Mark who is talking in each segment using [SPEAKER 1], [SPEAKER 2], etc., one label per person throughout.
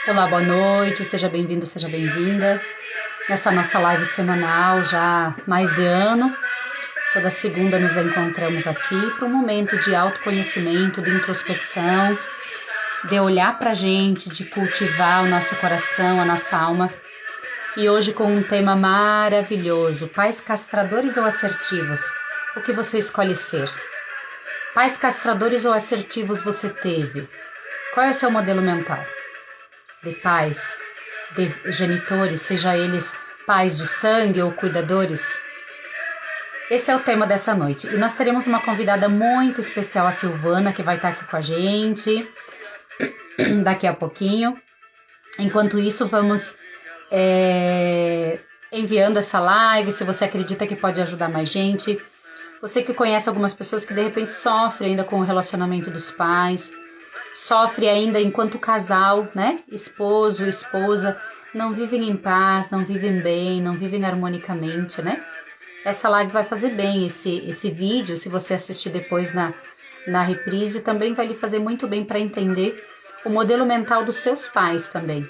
[SPEAKER 1] Olá, boa noite, seja bem-vindo, seja bem-vinda. Nessa nossa live semanal, já há mais de ano, toda segunda nos encontramos aqui para um momento de autoconhecimento, de introspecção, de olhar para a gente, de cultivar o nosso coração, a nossa alma. E hoje com um tema maravilhoso: pais castradores ou assertivos? O que você escolhe ser? Pais castradores ou assertivos você teve? Qual é o seu modelo mental? De pais, de genitores, seja eles pais de sangue ou cuidadores? Esse é o tema dessa noite. E nós teremos uma convidada muito especial, a Silvana, que vai estar aqui com a gente daqui a pouquinho. Enquanto isso, vamos enviando essa live, se você acredita que pode ajudar mais gente. Você que conhece algumas pessoas que de repente sofrem ainda com o relacionamento dos pais, sofre ainda enquanto casal, né? Esposo, esposa, não vivem em paz, não vivem bem, não vivem harmonicamente, né? Essa live vai fazer bem, esse vídeo, se você assistir depois na reprise, também vai lhe fazer muito bem para entender o modelo mental dos seus pais também.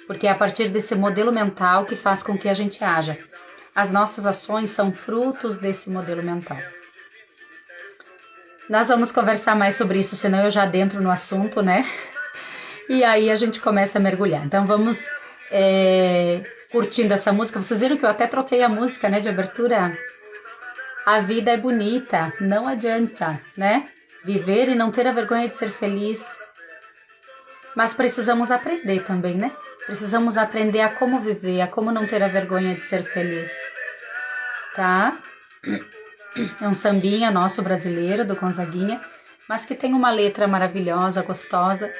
[SPEAKER 1] Porque é a partir desse modelo mental que faz com que a gente haja. As nossas ações são frutos desse modelo mental. Nós vamos conversar mais sobre isso, senão eu já adentro no assunto, né? E aí a gente começa a mergulhar. Então vamos curtindo essa música. Vocês viram que eu até troquei a música, né, de abertura? A vida é bonita, não adianta, né? Viver e não ter a vergonha de ser feliz. Mas precisamos aprender também, né? Precisamos aprender a como viver, a como não ter a vergonha de ser feliz. Tá? É um sambinha nosso brasileiro, do Gonzaguinha, mas que tem uma letra maravilhosa, gostosa.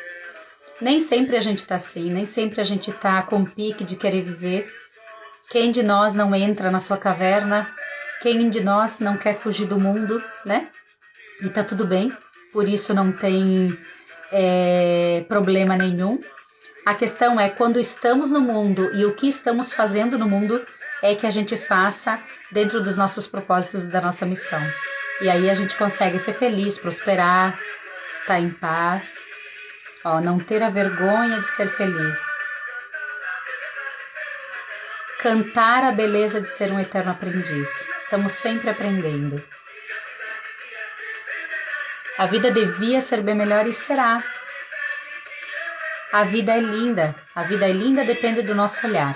[SPEAKER 1] Nem sempre a gente tá assim, nem sempre a gente tá com pique de querer viver. Quem de nós não entra na sua caverna? Quem de nós não quer fugir do mundo, né? E tá tudo bem, por isso não tem problema nenhum. A questão é quando estamos no mundo e o que estamos fazendo no mundo é que a gente faça dentro dos nossos propósitos e da nossa missão. E aí a gente consegue ser feliz, prosperar, estar em paz. Ó, não ter a vergonha de ser feliz. Cantar a beleza de ser um eterno aprendiz. Estamos sempre aprendendo. A vida devia ser bem melhor e será. A vida é linda depende do nosso olhar,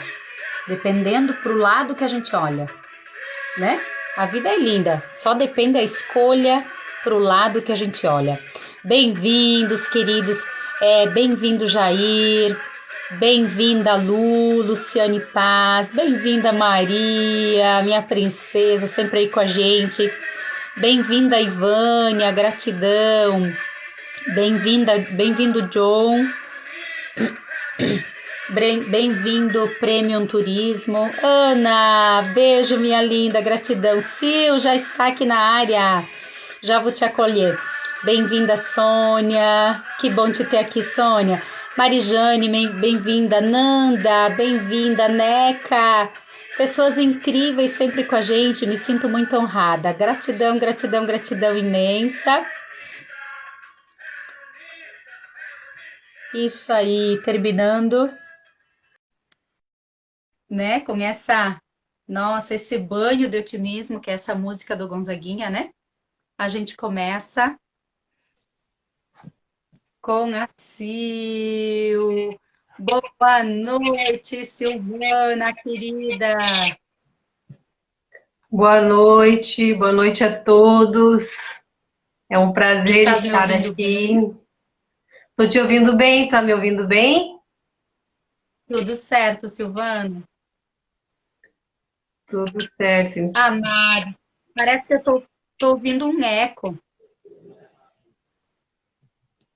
[SPEAKER 1] dependendo pro lado que a gente olha, né? A vida é linda, só depende da escolha pro lado que a gente olha. Bem-vindos, queridos, bem-vindo Jair, bem-vinda Lu, Luciane Paz, bem-vinda Maria, minha princesa, sempre aí com a gente, bem-vinda Ivânia, gratidão, bem-vindo John, bem-vindo Premium Turismo. Ana, beijo minha linda, gratidão. Sil já está aqui na área, já vou te acolher. Bem-vinda Sônia, que bom te ter aqui Sônia. Marijane, bem-vinda. Nanda, bem-vinda. Neca, pessoas incríveis sempre com a gente, me sinto muito honrada. Gratidão, gratidão, gratidão imensa. Isso aí, terminando, né, com esse banho de otimismo, que é essa música do Gonzaguinha, né? A gente começa com a Sil. Boa noite, Silvana, querida.
[SPEAKER 2] Boa noite a todos. É um prazer
[SPEAKER 1] Estás me
[SPEAKER 2] estar
[SPEAKER 1] ouvindo
[SPEAKER 2] aqui.
[SPEAKER 1] bem?
[SPEAKER 2] Estou te ouvindo bem, tá me ouvindo bem?
[SPEAKER 1] Tudo certo, Silvana?
[SPEAKER 2] Tudo certo.
[SPEAKER 1] Ah, Mari, parece que eu tô ouvindo um eco,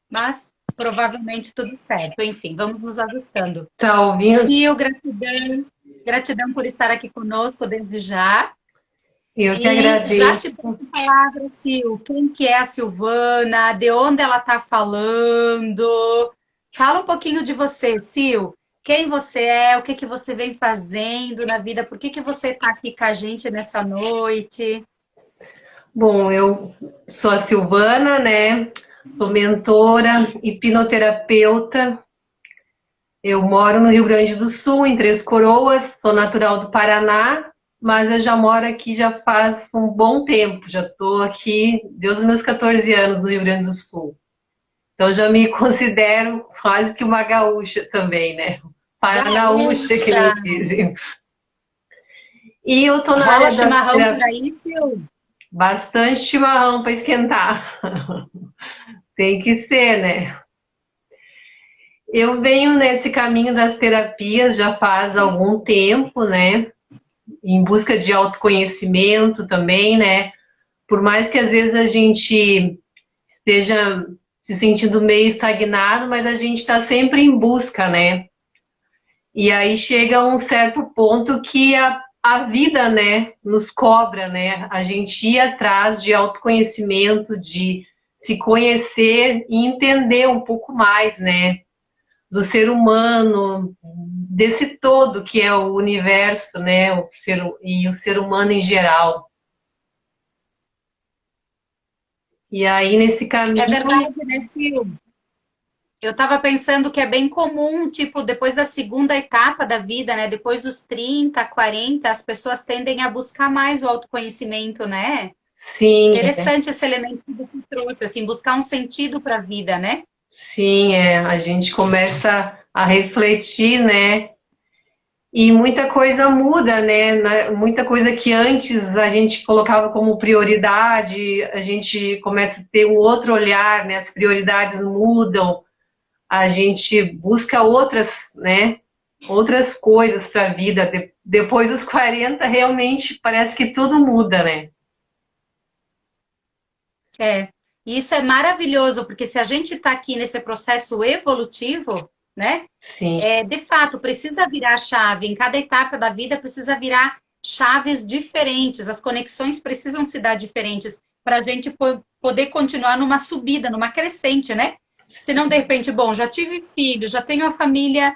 [SPEAKER 1] mas provavelmente tudo certo. Enfim, vamos nos ajustando.
[SPEAKER 2] Tá ouvindo?
[SPEAKER 1] Sil, gratidão. Gratidão por estar aqui conosco desde já.
[SPEAKER 2] Eu que
[SPEAKER 1] E já te
[SPEAKER 2] agradeço.
[SPEAKER 1] passo a palavra, Sil. Quem que é a Silvana? De onde ela está falando? Fala um pouquinho de você, Sil. Quem você é? O que que você vem fazendo na vida? Por que que você está aqui com a gente nessa noite?
[SPEAKER 2] Bom, eu sou a Silvana, né? Sou mentora, hipnoterapeuta Eu moro no Rio Grande do Sul, em Três Coroas, sou natural do Paraná, mas eu já moro aqui já faz um bom tempo. Já estou aqui desde os meus 14 anos no Rio Grande do Sul. Então já me considero quase que uma gaúcha também, né? Paranaúcha, que
[SPEAKER 1] Gaúcha!
[SPEAKER 2] eles dizem. E eu tô na
[SPEAKER 1] Rola
[SPEAKER 2] área da
[SPEAKER 1] chimarrão por
[SPEAKER 2] terapia,
[SPEAKER 1] aí, Sil?
[SPEAKER 2] bastante chimarrão para esquentar. Tem que ser, né? Eu venho nesse caminho das terapias já faz algum tempo, né? Em busca de autoconhecimento também, né? Por mais que às vezes a gente esteja se sentindo meio estagnado, mas a gente está sempre em busca, né? E aí chega um certo ponto que a vida, né, nos cobra, né? A gente ir atrás de autoconhecimento, de se conhecer e entender um pouco mais, né? Do ser humano, desse todo que é o universo, né? E o ser humano em geral. E aí, nesse
[SPEAKER 1] É
[SPEAKER 2] caminho,
[SPEAKER 1] verdade, né, Sil? Eu estava pensando que é bem comum, tipo, depois da segunda etapa da vida, né? Depois dos 30, 40, as pessoas tendem a buscar mais o autoconhecimento, né?
[SPEAKER 2] sim,
[SPEAKER 1] Interessante esse elemento que você trouxe, assim, buscar um sentido para a vida, né?
[SPEAKER 2] sim, a gente começa a refletir, né? E muita coisa muda, né? Muita coisa que antes a gente colocava como prioridade, a gente começa a ter um outro olhar, né? As prioridades mudam, a gente busca outras, né? Outras coisas para a vida. Depois dos 40, realmente parece que tudo muda, né?
[SPEAKER 1] É. E isso é maravilhoso, porque se a gente está aqui nesse processo evolutivo, né?
[SPEAKER 2] Sim,
[SPEAKER 1] De fato, precisa virar chave. Em cada etapa da vida precisa virar chaves diferentes. As conexões precisam se dar diferentes para a gente poder continuar numa subida, numa crescente, né? Senão, de repente, bom, já tive filho, já tenho a família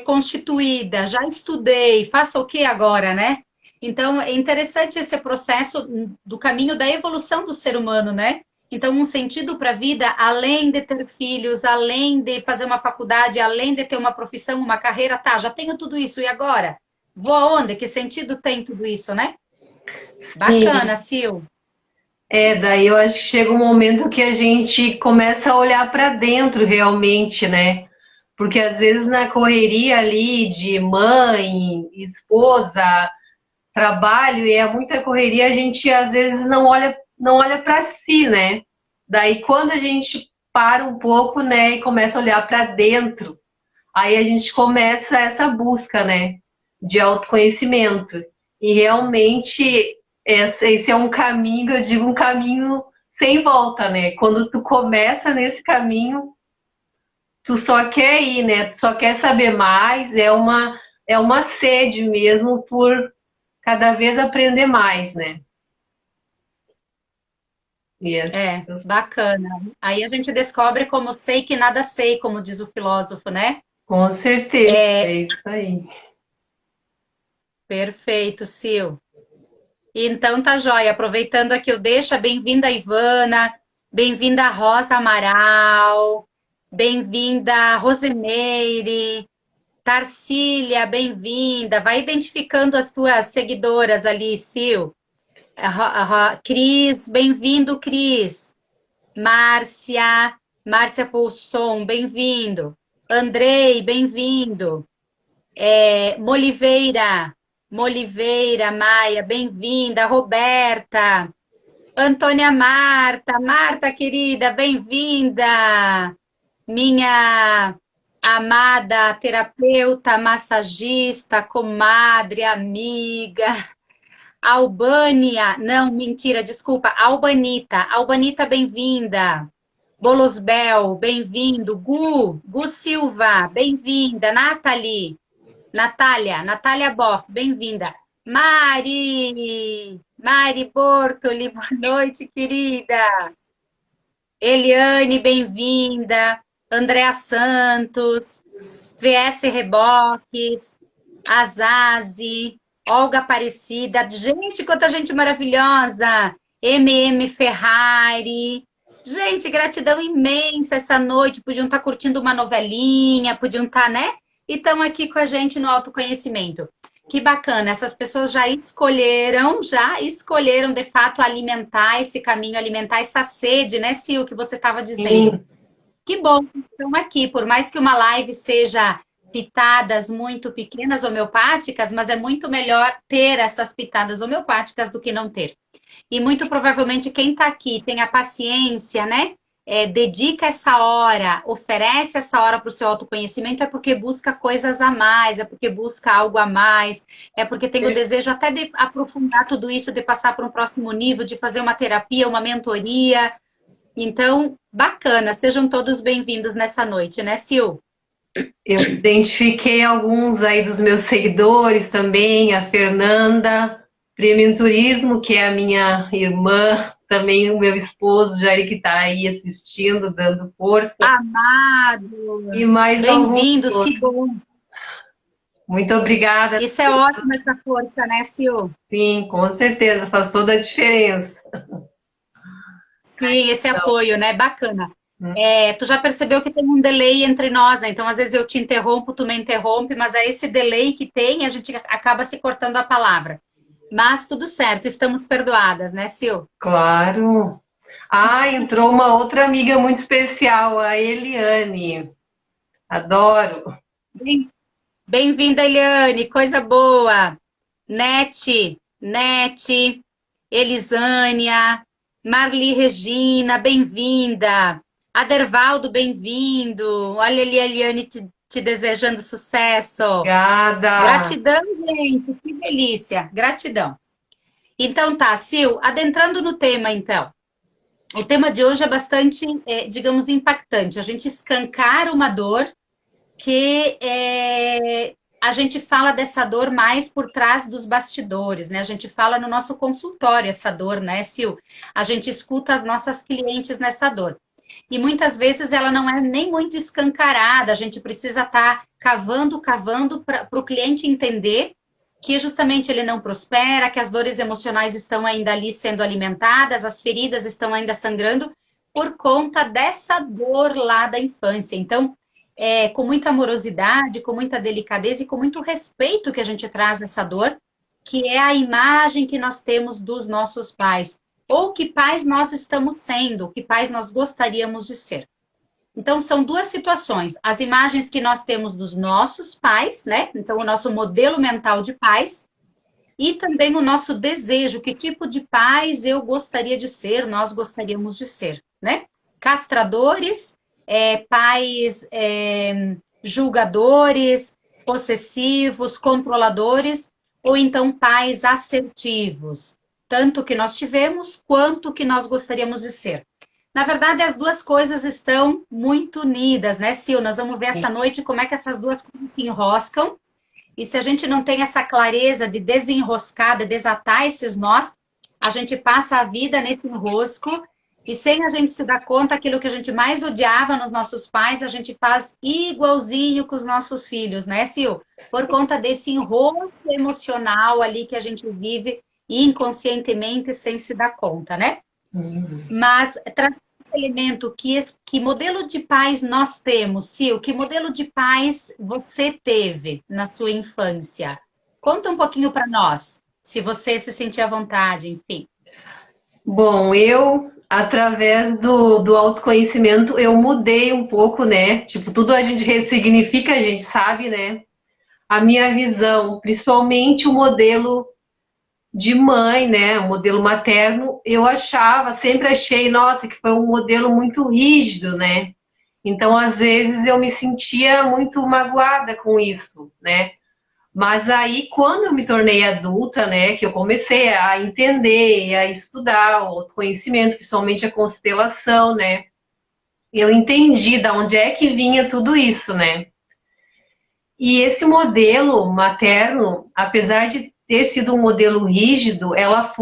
[SPEAKER 1] constituída, já estudei, faço o que agora, né? Então, é interessante esse processo do caminho da evolução do ser humano, né? Então, um sentido para a vida, além de ter filhos, além de fazer uma faculdade, além de ter uma profissão, uma carreira, tá, já tenho tudo isso, e agora? Vou aonde? Que sentido tem tudo isso, né?
[SPEAKER 2] sim.
[SPEAKER 1] Bacana, Sil.
[SPEAKER 2] Daí eu acho que chega um momento que a gente começa a olhar para dentro realmente, né? Porque às vezes na correria ali de mãe, esposa, trabalho e é muita correria, a gente às vezes não olha para si, né? Daí quando a gente para um pouco, né, e começa a olhar para dentro, aí a gente começa essa busca, né, de autoconhecimento. E realmente esse é um caminho, eu digo um caminho sem volta, né? Quando tu começa nesse caminho, tu só quer ir, né? Tu só quer saber mais, é uma sede mesmo por cada vez aprender mais, né? E
[SPEAKER 1] Bacana. Aí a gente descobre como sei que nada sei, como diz o filósofo, né?
[SPEAKER 2] com certeza, é isso aí.
[SPEAKER 1] Perfeito, Sil. Então tá joia. Aproveitando aqui, eu deixo a bem-vinda Ivana, bem-vinda Rosa Amaral, bem-vinda Rosemeire, Tarcília, bem-vinda. Vai identificando as tuas seguidoras ali, Sil. Cris, bem-vindo, Cris. Márcia Pousson, bem-vindo. Andrei, bem-vindo. Moliveira, Maia, bem-vinda. Roberta, Antônia Marta querida, bem-vinda. Minha amada terapeuta, massagista, comadre, amiga. Albânia, não, mentira, desculpa, Albanita, bem-vinda. Bolosbel, bem-vindo. Gu Silva, bem-vinda. Natália Boff, bem-vinda. Mari Bortoli, boa noite, querida. Eliane, bem-vinda. Andréa Santos, VS Reboques, Azazi, Olga Aparecida. Gente, quanta gente maravilhosa. MM Ferrari. Gente, gratidão imensa essa noite. Podiam estar curtindo uma novelinha, podiam estar, né? E estão aqui com a gente no autoconhecimento. Que bacana, essas pessoas já escolheram de fato alimentar esse caminho, alimentar essa sede, né, Sil, que você estava dizendo.
[SPEAKER 2] Sim,
[SPEAKER 1] Que bom que estão aqui, por mais que uma live seja pitadas muito pequenas homeopáticas, mas é muito melhor ter essas pitadas homeopáticas do que não ter. E muito provavelmente quem está aqui tem a paciência, né? Dedica essa hora, oferece essa hora para o seu autoconhecimento, é porque busca coisas a mais, é porque busca algo a mais, é porque tem o desejo até de aprofundar tudo isso, de passar para um próximo nível, de fazer uma terapia, uma mentoria. Então, bacana, sejam todos bem-vindos nessa noite, né, Sil?
[SPEAKER 2] eu identifiquei alguns aí dos meus seguidores também, a Fernanda, Prêmio em Turismo, que é a minha irmã, também o meu esposo, Jair, que está aí assistindo, dando força, e
[SPEAKER 1] Amados,
[SPEAKER 2] mais alguns
[SPEAKER 1] bem-vindos, que
[SPEAKER 2] outros.
[SPEAKER 1] bom.
[SPEAKER 2] Muito obrigada.
[SPEAKER 1] Isso é ótimo, essa força, né, Sil?
[SPEAKER 2] Sim, com certeza, faz toda a diferença.
[SPEAKER 1] Sim, esse
[SPEAKER 2] Então,
[SPEAKER 1] apoio, né? Bacana. Tu já percebeu que tem um delay entre nós, né? Então, às vezes eu te interrompo, tu me interrompe, mas é esse delay que tem, a gente acaba se cortando a palavra. Mas tudo certo, estamos perdoadas, né, Sil?
[SPEAKER 2] claro. Ah, entrou uma outra amiga muito especial, a Eliane. Adoro.
[SPEAKER 1] Bem- Bem-vinda, Eliane, coisa boa. Nete, Elisânia, Marli Regina, bem-vinda. Adervaldo, bem-vindo. Olha ali a Eliane te desejando sucesso.
[SPEAKER 2] Obrigada.
[SPEAKER 1] Gratidão, gente, que delícia. Gratidão. Então tá, Sil, adentrando no tema, então. O tema de hoje é bastante, digamos, impactante. A gente escancara uma dor que a gente fala dessa dor mais por trás dos bastidores, né? A gente fala no nosso consultório essa dor, né, Sil? A gente escuta as nossas clientes nessa dor. E muitas vezes ela não é nem muito escancarada, a gente precisa estar cavando para o cliente entender que justamente ele não prospera, que as dores emocionais estão ainda ali sendo alimentadas, as feridas estão ainda sangrando por conta dessa dor lá da infância. Então, com muita amorosidade, com muita delicadeza e com muito respeito que a gente traz essa dor, que é a imagem que nós temos dos nossos pais, ou que pais nós estamos sendo, que pais nós gostaríamos de ser. Então, são duas situações. As imagens que nós temos dos nossos pais, né? Então, o nosso modelo mental de pais, e também o nosso desejo, que tipo de pais eu gostaria de ser, nós gostaríamos de ser, né? Castradores, pais julgadores, possessivos, controladores, ou então pais assertivos, tanto que nós tivemos quanto que nós gostaríamos de ser. Na verdade, as duas coisas estão muito unidas, né, Sil? Nós vamos ver essa noite como é que essas duas coisas se enroscam. E se a gente não tem essa clareza de desenroscar, de desatar esses nós, a gente passa a vida nesse enrosco e sem a gente se dar conta, aquilo que a gente mais odiava nos nossos pais, a gente faz igualzinho com os nossos filhos, né, Sil? Por conta desse enrosco emocional ali que a gente vive inconscientemente sem se dar conta, né? Mas traz esse elemento, que modelo de pais nós temos, Sil? Que modelo de pais você teve na sua infância? Conta um pouquinho para nós, se você se sentir à vontade, enfim.
[SPEAKER 2] Bom, eu, através do autoconhecimento, eu mudei um pouco, né? Tipo, tudo a gente ressignifica, a gente sabe, né? A minha visão, principalmente o modelo de mãe, né? O modelo materno, eu achava, sempre achei, nossa, que foi um modelo muito rígido, né? Então, às vezes, eu me sentia muito magoada com isso, né? Mas aí, quando eu me tornei adulta, né, que eu comecei a entender, a estudar o autoconhecimento, principalmente a constelação, né, eu entendi da onde é que vinha tudo isso, né? E esse modelo materno, apesar de ter sido um modelo rígido, ela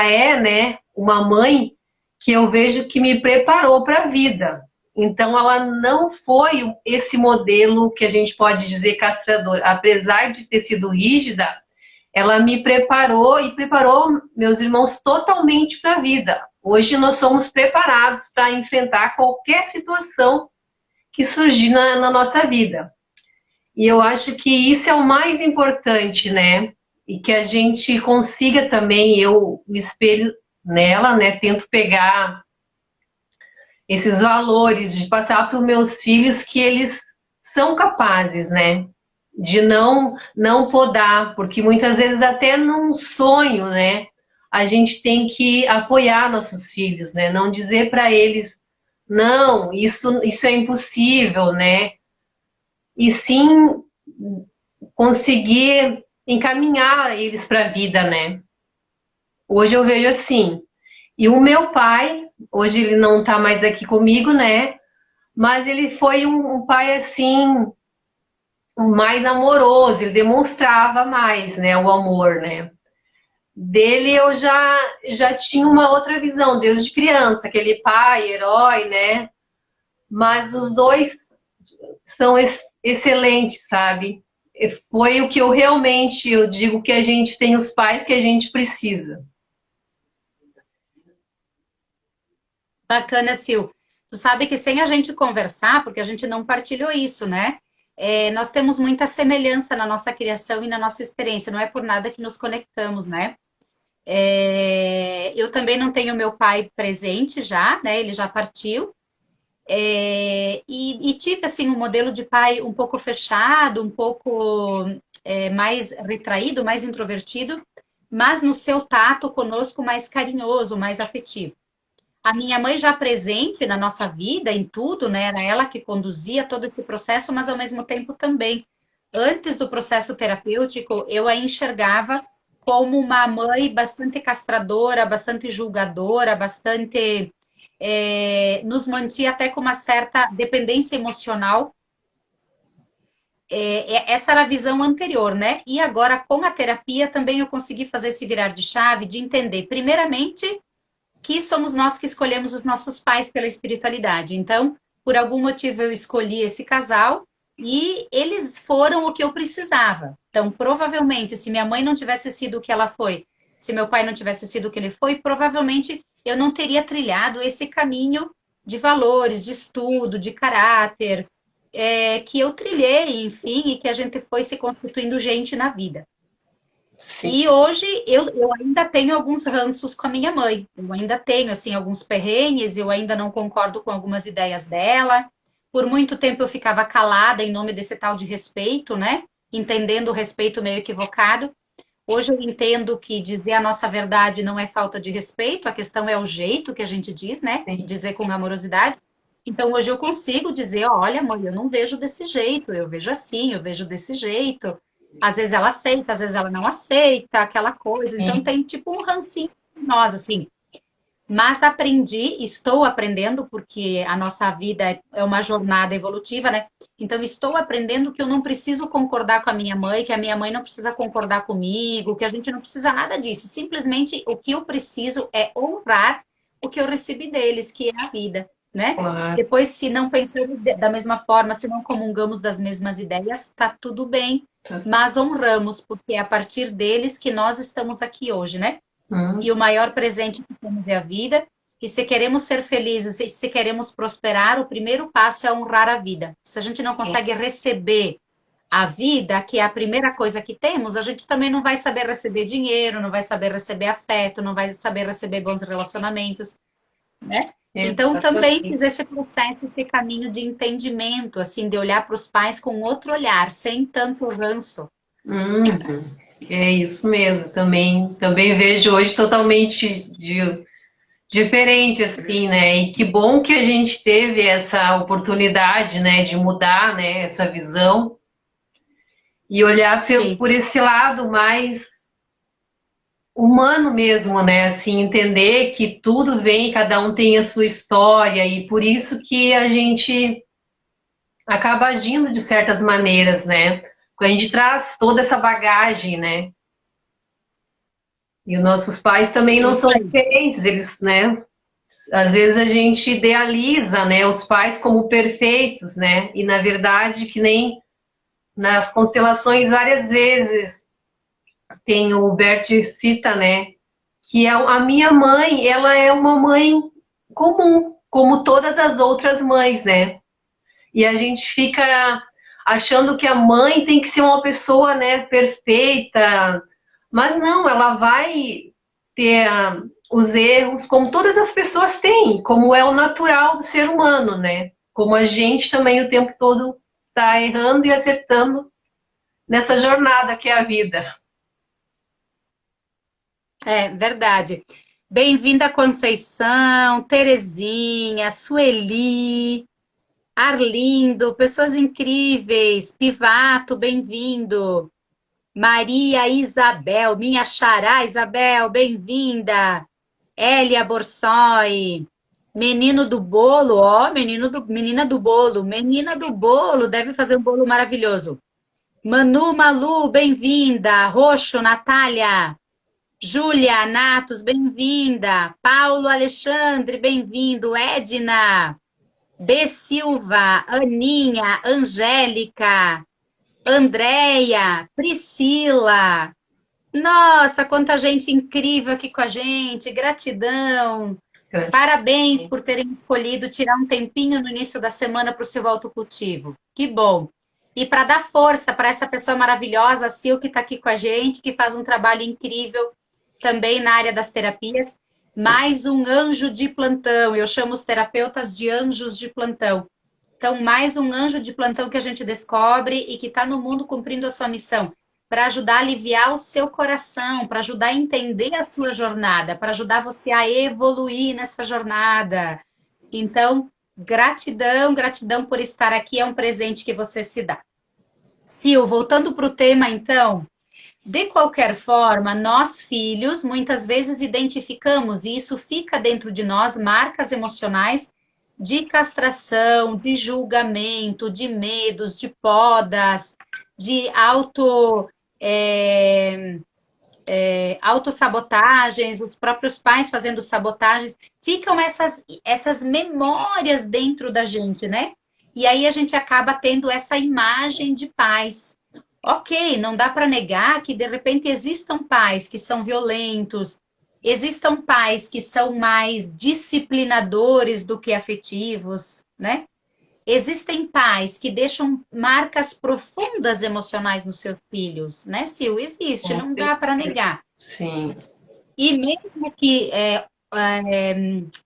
[SPEAKER 2] é, né, uma mãe que eu vejo que me preparou para a vida. Então, ela não foi esse modelo que a gente pode dizer castrador. Apesar de ter sido rígida, ela me preparou e preparou meus irmãos totalmente para a vida. Hoje nós somos preparados para enfrentar qualquer situação que surgir na nossa vida. E eu acho que isso é o mais importante, né? E que a gente consiga também, eu me espelho nela, né? Tento pegar esses valores de passar para os meus filhos que eles são capazes, né? De não podar, porque muitas vezes até num sonho, né? A gente tem que apoiar nossos filhos, né? Não dizer para eles, não, isso é impossível, né? E sim conseguir encaminhar eles para a vida, né? Hoje eu vejo assim. E o meu pai, hoje ele não está mais aqui comigo, né? Mas ele foi um pai assim mais amoroso, ele demonstrava mais, né, o amor, né? Dele eu já tinha uma outra visão, desde criança, aquele pai, herói, né? Mas os dois são excelentes, sabe? Foi o que eu realmente, eu digo que a gente tem os pais que a gente precisa.
[SPEAKER 1] Bacana, Sil. Tu sabe que sem a gente conversar, porque a gente não partilhou isso, né? Nós temos muita semelhança na nossa criação e na nossa experiência, não é por nada que nos conectamos, né? Eu também não tenho meu pai presente já, né? Ele já partiu. E tive, assim, um modelo de pai um pouco fechado, um pouco mais retraído, mais introvertido, mas no seu tato conosco mais carinhoso, mais afetivo. A minha mãe já presente na nossa vida, em tudo, né? Era ela que conduzia todo esse processo, mas ao mesmo tempo também. Antes do processo terapêutico, eu a enxergava como uma mãe bastante castradora, bastante julgadora, bastante. Nos mantinha até com uma certa dependência emocional. Essa era a visão anterior, né? E agora, com a terapia, também eu consegui fazer esse virar de chave, de entender, primeiramente, que somos nós que escolhemos os nossos pais pela espiritualidade. Então, por algum motivo, eu escolhi esse casal e eles foram o que eu precisava. Então, provavelmente, se minha mãe não tivesse sido o que ela foi, se meu pai não tivesse sido o que ele foi, provavelmente eu não teria trilhado esse caminho de valores, de estudo, de caráter, que eu trilhei, enfim, e que a gente foi se constituindo gente na vida.
[SPEAKER 2] Sim.
[SPEAKER 1] E hoje eu ainda tenho alguns ranços com a minha mãe. Eu ainda tenho, assim, alguns perrengues, eu ainda não concordo com algumas ideias dela. Por muito tempo eu ficava calada em nome desse tal de respeito, né? Entendendo o respeito meio equivocado. Hoje eu entendo que dizer a nossa verdade não é falta de respeito, a questão é o jeito que a gente diz, né?
[SPEAKER 2] Sim.
[SPEAKER 1] Dizer com amorosidade. Então hoje eu consigo dizer, olha, mãe, eu não vejo desse jeito, eu vejo assim, eu vejo desse jeito. Às vezes ela aceita, às vezes ela não aceita, aquela coisa. Então
[SPEAKER 2] Sim.
[SPEAKER 1] tem tipo um rancinho em nós, assim. Mas aprendi, estou aprendendo, porque a nossa vida é uma jornada evolutiva, né? Então estou aprendendo que eu não preciso concordar com a minha mãe, que a minha mãe não precisa concordar comigo, que a gente não precisa nada disso. Simplesmente o que eu preciso é honrar o que eu recebi deles, que é a vida, né?
[SPEAKER 2] Claro.
[SPEAKER 1] Depois, se não pensamos da mesma forma, se não comungamos das mesmas ideias, tá tudo bem. Mas honramos, porque é a partir deles que nós estamos aqui hoje, né? E o maior presente que temos é a vida. E se queremos ser felizes e se queremos prosperar, o primeiro passo é honrar a vida. Se a gente não consegue receber a vida, que é a primeira coisa que temos, a gente também não vai saber receber dinheiro, não vai saber receber afeto, não vai saber receber bons relacionamentos, né? Então também fiz esse processo, esse caminho de entendimento, assim, de olhar para os pais com outro olhar, sem tanto ranço.
[SPEAKER 2] Uhum. É isso mesmo. Também vejo hoje totalmente diferente, assim, né? E que bom que a gente teve essa oportunidade, né, de mudar, né, essa visão e olhar
[SPEAKER 1] Sim.
[SPEAKER 2] por esse lado mais humano mesmo, né? Assim, entender que tudo vem, cada um tem a sua história e por isso que a gente acaba agindo de certas maneiras, né? Porque a gente traz toda essa bagagem, né? E os nossos pais também
[SPEAKER 1] É
[SPEAKER 2] não
[SPEAKER 1] isso
[SPEAKER 2] são
[SPEAKER 1] aí.
[SPEAKER 2] diferentes, eles, né? Às vezes a gente idealiza, né, os pais como perfeitos, né? E na verdade, que nem nas constelações várias vezes tem o Bert cita, né, que a minha mãe, ela é uma mãe comum, como todas as outras mães, né? E a gente fica achando que a mãe tem que ser uma pessoa, né, perfeita, mas não, ela vai ter os erros, como todas as pessoas têm, como é o natural do ser humano, né? Como a gente também o tempo todo está errando e acertando nessa jornada que é a vida.
[SPEAKER 1] É verdade. Bem-vinda, Conceição, Terezinha, Sueli, Arlindo, pessoas incríveis. Pivato, bem-vindo. Maria Isabel, minha xará Isabel, bem-vinda. Elia Borsoi, menino do bolo, ó, menina do bolo, menina do bolo, deve fazer um bolo maravilhoso. Manu Malu, bem-vinda. Roxo, Natália. Júlia Natos, bem-vinda. Paulo Alexandre, bem-vindo. Edna, B. Silva, Aninha, Angélica, Andréia, Priscila. Nossa, quanta gente incrível aqui com a gente. Gratidão. Parabéns por terem escolhido tirar um tempinho no início da semana para o seu autocultivo. Que bom. E para dar força para essa pessoa maravilhosa, a Sil, que está aqui com a gente, que faz um trabalho incrível também na área das terapias. Mais um anjo de plantão. Eu chamo os terapeutas de anjos de plantão. Então, mais um anjo de plantão que a gente descobre e que está no mundo cumprindo a sua missão para ajudar a aliviar o seu coração, para ajudar a entender a sua jornada, para ajudar você a evoluir nessa jornada. Então, gratidão, gratidão por estar aqui, é um presente que você se dá. Sil, voltando para o tema, então, de qualquer forma, nós filhos muitas vezes identificamos, e isso fica dentro de nós, marcas emocionais de castração, de julgamento, de medos, de podas, de autossabotagens, os próprios pais fazendo sabotagens, ficam essas memórias dentro da gente, né? E aí a gente acaba tendo essa imagem de pais. Ok, não dá para negar que de repente existam pais que são violentos, existam pais que são mais disciplinadores do que afetivos, né? Existem pais que deixam marcas profundas emocionais nos seus filhos, né, Sil? Existe, não dá para negar.
[SPEAKER 2] Sim.
[SPEAKER 1] E mesmo que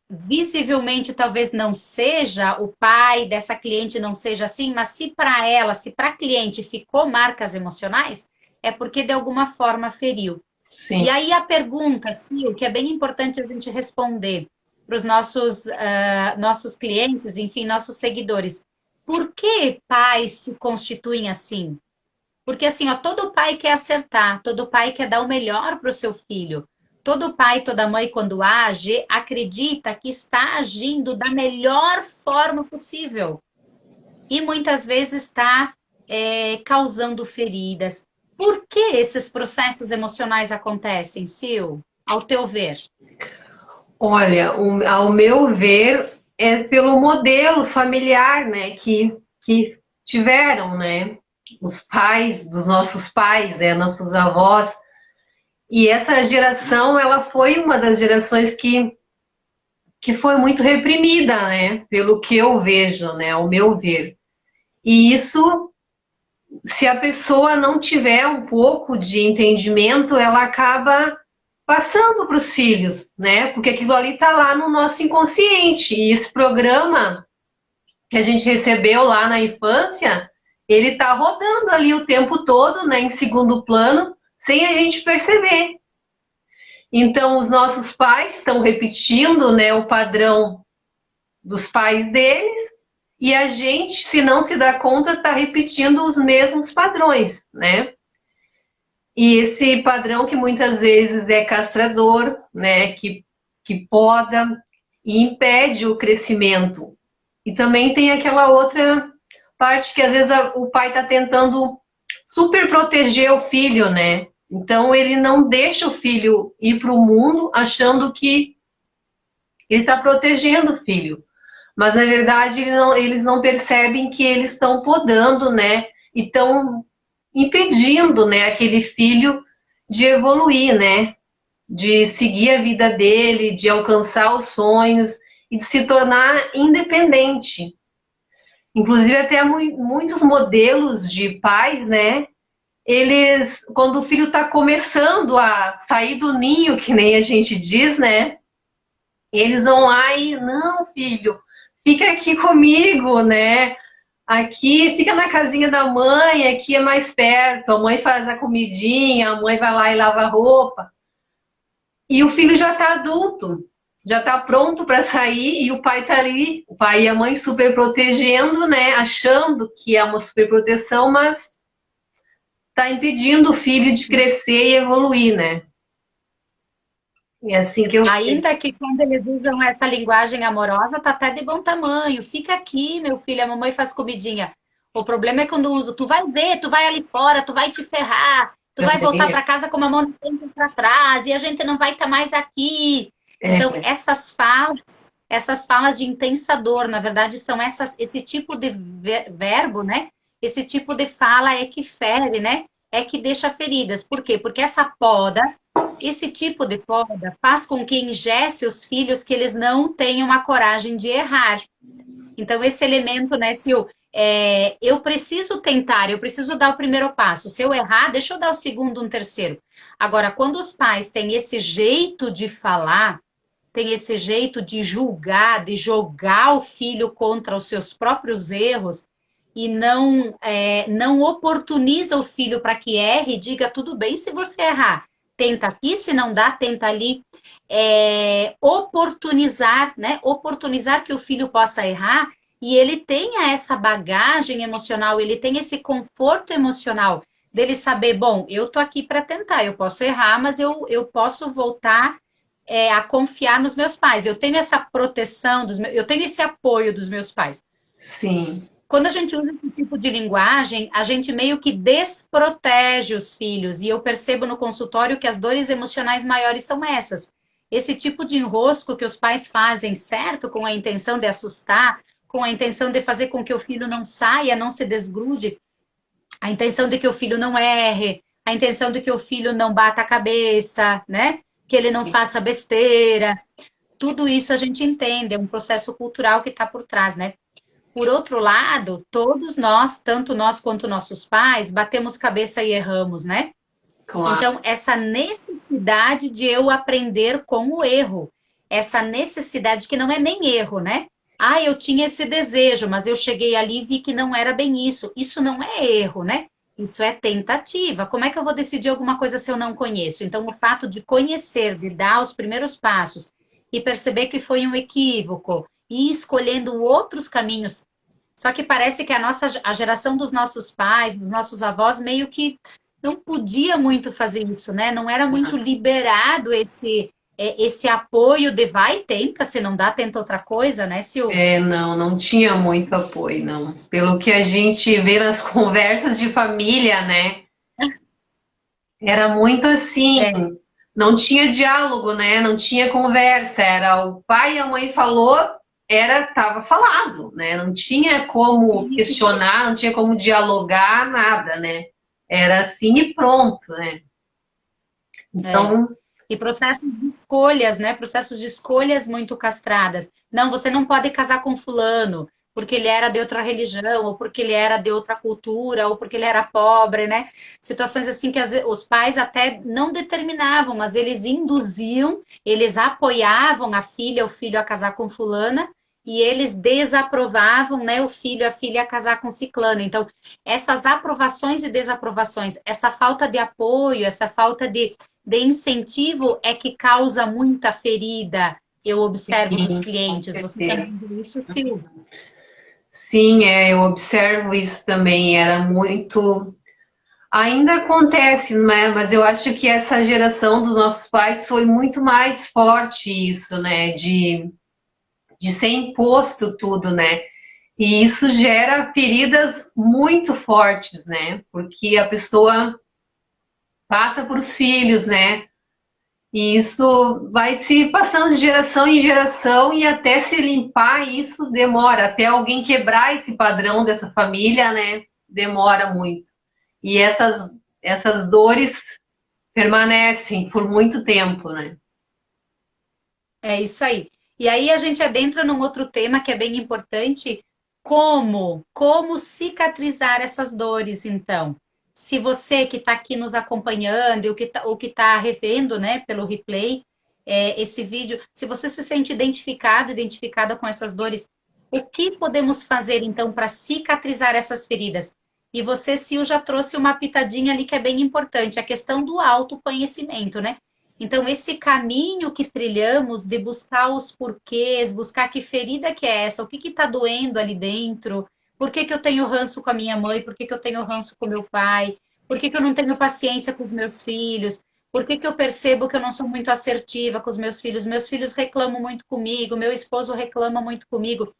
[SPEAKER 1] visivelmente talvez não seja, o pai dessa cliente não seja assim, mas se para ela, se para a cliente ficou marcas emocionais, é porque de alguma forma feriu.
[SPEAKER 2] Sim.
[SPEAKER 1] E aí a pergunta, Sil, que é bem importante a gente responder para os nossos clientes, enfim, nossos seguidores. Por que pais se constituem assim? Porque assim, ó, todo pai quer acertar, todo pai quer dar o melhor para o seu filho. Todo pai, toda mãe, quando age, acredita que está agindo da melhor forma possível. E muitas vezes está causando feridas. Por que esses processos emocionais acontecem, Sil? Ao teu ver?
[SPEAKER 2] Olha, ao meu ver, é pelo modelo familiar, né, que tiveram, né, os pais dos nossos pais, né, nossos avós. E essa geração, ela foi uma das gerações que foi muito reprimida, né, pelo que eu vejo, né, ao meu ver. E isso, se a pessoa não tiver um pouco de entendimento, ela acaba passando para os filhos, né? Porque aquilo ali está lá no nosso inconsciente. E esse programa que a gente recebeu lá na infância, ele está rodando ali o tempo todo, né? Em segundo plano, sem a gente perceber. Então, os nossos pais estão repetindo, né, o padrão dos pais deles, e a gente, se não se dá conta, está repetindo os mesmos padrões, né? E esse padrão que muitas vezes é castrador, né, que poda e impede o crescimento. E também tem aquela outra parte que às vezes o pai está tentando super proteger o filho, né? Então ele não deixa o filho ir para o mundo achando que ele está protegendo o filho. Mas na verdade eles não percebem que eles estão podando, né? E estão impedindo, né, aquele filho de evoluir, né? de seguir a vida dele, de alcançar os sonhos e de se tornar independente. Inclusive até muitos modelos de pais, né? Eles, quando o filho está começando a sair do ninho, que nem a gente diz, né? Eles vão lá e, não, filho, fica aqui comigo, né? Aqui, fica na casinha da mãe, aqui é mais perto, a mãe faz a comidinha, a mãe vai lá e lava a roupa. E o filho já está adulto, já está pronto para sair e o pai está ali, o pai e a mãe super protegendo, né? Achando que é uma super proteção, mas está impedindo o filho de crescer e evoluir, né? É assim que eu vejo.
[SPEAKER 1] Ainda que quando eles usam essa linguagem amorosa, tá até de bom tamanho. Fica aqui, meu filho, a mamãe faz comidinha. O problema é quando uso, tu vai ver, tu vai ali fora, tu vai te ferrar, tu vai voltar para casa com uma mão na frente para trás, e a gente não vai estar mais aqui. Então,
[SPEAKER 2] É,
[SPEAKER 1] essas falas de intensa dor, na verdade, são esse tipo de verbo, né? Esse tipo de fala é que fere, né? É que deixa feridas. Por quê? Porque essa poda, esse tipo de poda faz com que engesse os filhos que eles não tenham a coragem de errar. Então, esse elemento, né, Sil, eu preciso tentar, eu preciso dar o primeiro passo. Se eu errar, deixa eu dar o segundo, um terceiro. Agora, quando os pais têm esse jeito de falar, tem esse jeito de julgar, de jogar o filho contra os seus próprios erros e não oportuniza o filho para que erre e diga tudo bem se você errar. Tenta aqui, se não dá, tenta ali. Oportunizar, né? Oportunizar que o filho possa errar e ele tenha essa bagagem emocional, ele tem esse conforto emocional dele saber, bom, eu tô aqui para tentar, eu posso errar, mas eu posso voltar a confiar nos meus pais. Eu tenho essa proteção, eu tenho esse apoio dos meus pais.
[SPEAKER 2] sim.
[SPEAKER 1] Quando a gente usa esse tipo de linguagem, a gente meio que desprotege os filhos. E eu percebo no consultório que as dores emocionais maiores são essas. Esse tipo de enrosco que os pais fazem, certo? Com a intenção de assustar, com a intenção de fazer com que o filho não saia, não se desgrude, a intenção de que o filho não erre, a intenção de que o filho não bata a cabeça, né? Que ele não faça besteira. Tudo isso a gente entende, é um processo cultural que está por trás, né? Por outro lado, todos nós, tanto nós quanto nossos pais, batemos cabeça e erramos, né?
[SPEAKER 2] Claro.
[SPEAKER 1] Então, essa necessidade de eu aprender com o erro, essa necessidade que não é nem erro, né? Ah, eu tinha esse desejo, mas eu cheguei ali e vi que não era bem isso. Isso não é erro, né? Isso é tentativa. Como é que eu vou decidir alguma coisa se eu não conheço? Então, o fato de conhecer, de dar os primeiros passos e perceber que foi um equívoco e ir escolhendo outros caminhos. Só que parece que a geração dos nossos pais, dos nossos avós, meio que não podia muito fazer isso, né? Não era muito liberado esse apoio de vai, tenta, se não dá, tenta outra coisa, né, Sil?
[SPEAKER 2] Não, não tinha muito apoio, não. Pelo que a gente vê nas conversas de família, né? Era muito assim,
[SPEAKER 1] É,
[SPEAKER 2] não tinha diálogo, né? Não tinha conversa. Era o pai e a mãe falou, tava falado, né? Não tinha como
[SPEAKER 1] sim,
[SPEAKER 2] questionar, não tinha como dialogar, nada, né? Era assim e pronto, né?
[SPEAKER 1] é.
[SPEAKER 2] Então,
[SPEAKER 1] E processos de escolhas, né? Processos de escolhas muito castradas. Não, você não pode casar com fulano, porque ele era de outra religião, ou porque ele era de outra cultura, ou porque ele era pobre, né? Situações assim que os pais até não determinavam, mas eles induziam, eles apoiavam a filha, o filho a casar com fulana, e eles desaprovavam, né, o filho, a filha a casar com ciclano. Então, essas aprovações e desaprovações, essa falta de apoio, essa falta de incentivo é que causa muita ferida, eu observo nos
[SPEAKER 2] sim, com
[SPEAKER 1] clientes. Você
[SPEAKER 2] certeza.
[SPEAKER 1] também vê isso, Sil?
[SPEAKER 2] Sim, eu observo isso também. Era muito. Ainda acontece, né? Mas eu acho que essa geração dos nossos pais foi muito mais forte isso, né? De ser imposto tudo, né? E isso gera feridas muito fortes, né? Porque a pessoa passa para os filhos, né? E isso vai se passando de geração em geração e até se limpar, isso demora. Até alguém quebrar esse padrão dessa família, né? Demora muito. E essas dores permanecem por muito tempo, né?
[SPEAKER 1] É isso aí. E aí a gente adentra num outro tema que é bem importante, como cicatrizar essas dores, então. Se você que está aqui nos acompanhando e o que tá revendo, né, pelo replay, esse vídeo, se você se sente identificado, identificada com essas dores, o que podemos fazer, então, para cicatrizar essas feridas? E você, Sil, já trouxe uma pitadinha ali que é bem importante, a questão do autoconhecimento, né? Então, esse caminho que trilhamos de buscar os porquês, buscar que ferida que é essa, o que está doendo ali dentro, por que eu tenho ranço com a minha mãe, por que eu tenho ranço com meu pai, por que eu não tenho paciência com os meus filhos, por que eu percebo que eu não sou muito assertiva com os meus filhos reclamam muito comigo, meu esposo reclama muito comigo.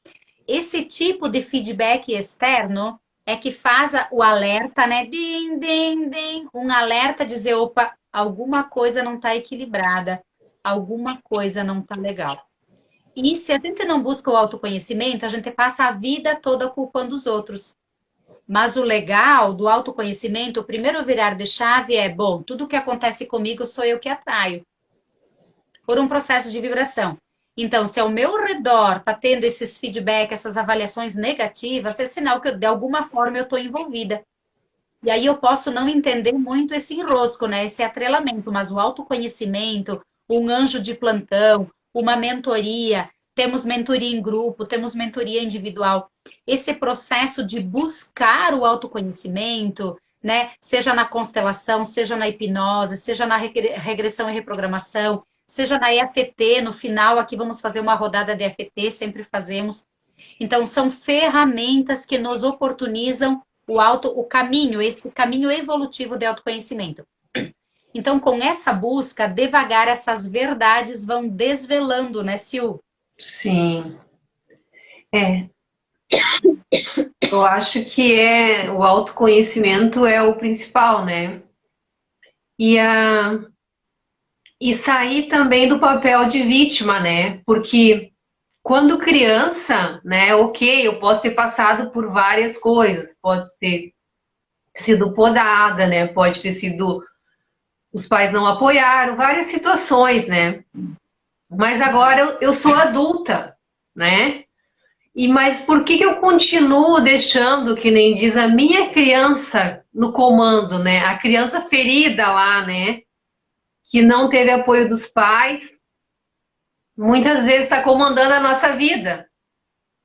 [SPEAKER 1] Esse tipo de feedback externo é que faz o alerta, né? Din, din, din, um alerta dizer, opa, alguma coisa não está equilibrada, alguma coisa não está legal. E se a gente não busca o autoconhecimento, a gente passa a vida toda culpando os outros. Mas o legal do autoconhecimento, o primeiro virar de chave é, bom, tudo que acontece comigo sou eu que atraio. Por um processo de vibração. Então, se ao meu redor está tendo esses feedback, essas avaliações negativas, é sinal que de alguma forma eu estou envolvida. E aí eu posso não entender muito esse enrosco, né? Esse atrelamento, mas o autoconhecimento, um anjo de plantão, uma mentoria, temos mentoria em grupo, temos mentoria individual. Esse processo de buscar o autoconhecimento, né? Seja na constelação, seja na hipnose, seja na regressão e reprogramação, seja na EFT, no final aqui vamos fazer uma rodada de EFT, sempre fazemos. Então, são ferramentas que nos oportunizam o caminho, esse caminho evolutivo de autoconhecimento. Então, com essa busca, devagar essas verdades vão desvelando, né, Sil?
[SPEAKER 2] Sim. É. Eu acho que o autoconhecimento é o principal, né? E, a, e sair também do papel de vítima, né? Porque quando criança, né, ok, eu posso ter passado por várias coisas, pode ter sido podada, né? Pode ter sido os pais não apoiaram, várias situações, né? Mas agora eu sou adulta, né? Mas por que eu continuo deixando, que nem diz, a minha criança no comando, né? A criança ferida lá, né? Que não teve apoio dos pais, muitas vezes está comandando a nossa vida.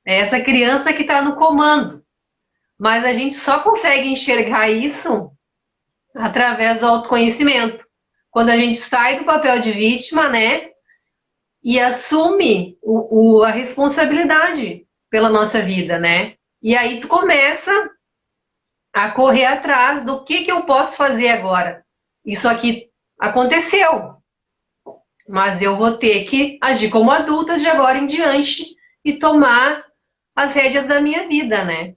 [SPEAKER 2] É essa criança que está no comando. Mas a gente só consegue enxergar isso através do autoconhecimento. Quando a gente sai do papel de vítima, né? E assume a responsabilidade pela nossa vida, né? E aí tu começa a correr atrás do que eu posso fazer agora. Isso aqui aconteceu, mas eu vou ter que agir como adulta de agora em diante e tomar as rédeas da minha vida, né?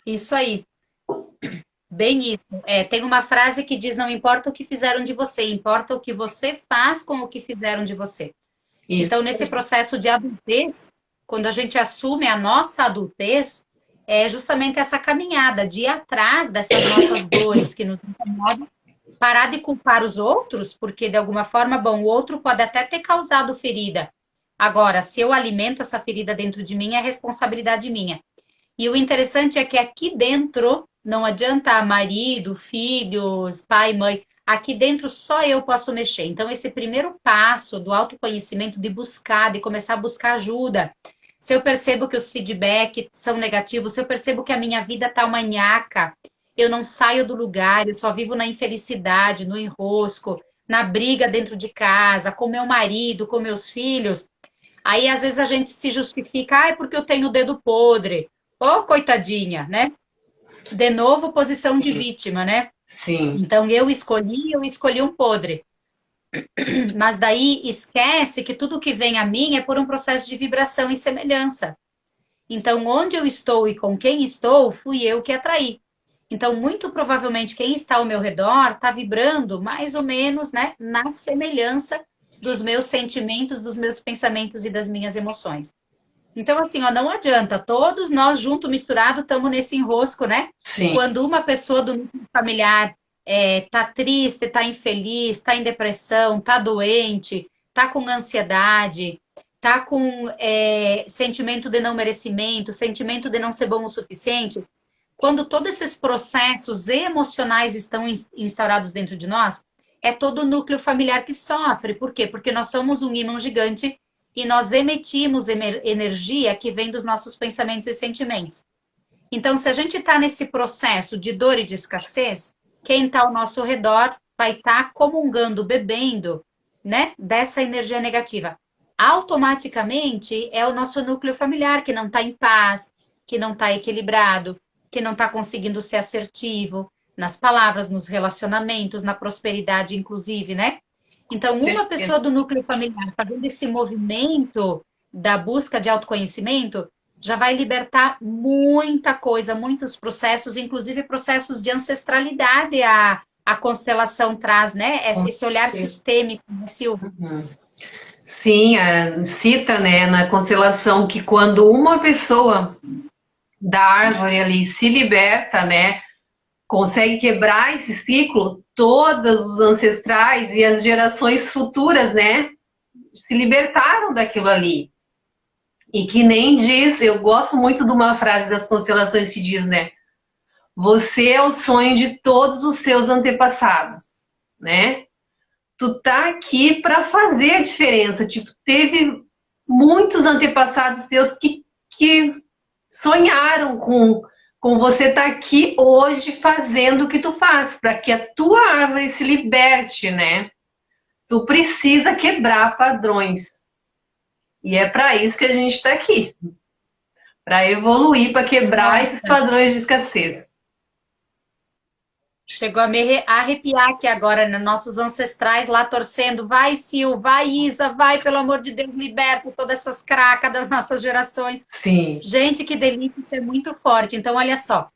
[SPEAKER 1] Isso aí, bem isso. Tem uma frase que diz: não importa o que fizeram de você, importa o que você faz com o que fizeram de você.
[SPEAKER 2] Isso.
[SPEAKER 1] Então, nesse processo de adultez, quando a gente assume a nossa adultez, é justamente essa caminhada de ir atrás dessas nossas dores que nos incomodam, parar de culpar os outros, porque de alguma forma, bom, o outro pode até ter causado ferida. Agora, se eu alimento essa ferida dentro de mim, é responsabilidade minha. E o interessante é que aqui dentro, não adianta marido, filhos, pai, mãe, aqui dentro só eu posso mexer. Então, esse primeiro passo do autoconhecimento, de buscar, de começar a buscar ajuda. Se eu percebo que os feedbacks são negativos, se eu percebo que a minha vida tá uma nhaca, eu não saio do lugar, eu só vivo na infelicidade, no enrosco, na briga dentro de casa, com meu marido, com meus filhos. Aí, às vezes, a gente se justifica, ah, é porque eu tenho o dedo podre. Ô, oh, coitadinha, né? De novo, posição de vítima, né?
[SPEAKER 2] Sim.
[SPEAKER 1] Então, eu escolhi um podre. Mas daí esquece que tudo que vem a mim é por um processo de vibração e semelhança. Então, onde eu estou e com quem estou, fui eu que atraí. Então, muito provavelmente, quem está ao meu redor está vibrando mais ou menos, né, na semelhança dos meus sentimentos, dos meus pensamentos e das minhas emoções. Então, assim, ó, não adianta, todos nós juntos, misturados, estamos nesse enrosco, né?
[SPEAKER 2] Sim.
[SPEAKER 1] Quando uma pessoa do núcleo familiar tá triste, tá infeliz, tá em depressão, tá doente, tá com ansiedade, tá com sentimento de não merecimento, sentimento de não ser bom o suficiente, quando todos esses processos emocionais estão instaurados dentro de nós, é todo o núcleo familiar que sofre. Por quê? Porque nós somos um ímã gigante e nós emitimos energia que vem dos nossos pensamentos e sentimentos. Então, se a gente está nesse processo de dor e de escassez, quem está ao nosso redor vai estar comungando, bebendo, né, dessa energia negativa. Automaticamente é o nosso núcleo familiar que não está em paz, que não está equilibrado, que não está conseguindo ser assertivo nas palavras, nos relacionamentos, na prosperidade, inclusive, né? Então, uma
[SPEAKER 2] Certeza.
[SPEAKER 1] pessoa do núcleo familiar fazendo esse movimento da busca de autoconhecimento já vai libertar muita coisa, muitos processos, inclusive processos de ancestralidade a constelação traz, né?
[SPEAKER 2] Com
[SPEAKER 1] Esse olhar
[SPEAKER 2] certeza.
[SPEAKER 1] sistêmico, né, Sil?
[SPEAKER 2] Uhum. Sim, cita, né, na constelação que quando uma pessoa da árvore ali se liberta, né, consegue quebrar esse ciclo, todos os ancestrais e as gerações futuras, né, se libertaram daquilo ali. E que nem diz, eu gosto muito de uma frase das constelações que diz, né, você é o sonho de todos os seus antepassados, né? Tu tá aqui para fazer a diferença. Tipo, teve muitos antepassados teus que sonharam com você estar aqui hoje fazendo o que tu faz, para que a tua árvore se liberte, né? Tu precisa quebrar padrões. E é para isso que a gente está aqui, para evoluir, para quebrar esses
[SPEAKER 1] Nossa,
[SPEAKER 2] padrões de escassez.
[SPEAKER 1] chegou a me arrepiar aqui agora, né? Nossos ancestrais lá torcendo. Vai, Sil, vai, Isa, vai, pelo amor de Deus, liberta todas essas cracas das nossas gerações.
[SPEAKER 2] Sim,
[SPEAKER 1] Gente, que delícia, isso é muito forte. Então, olha só.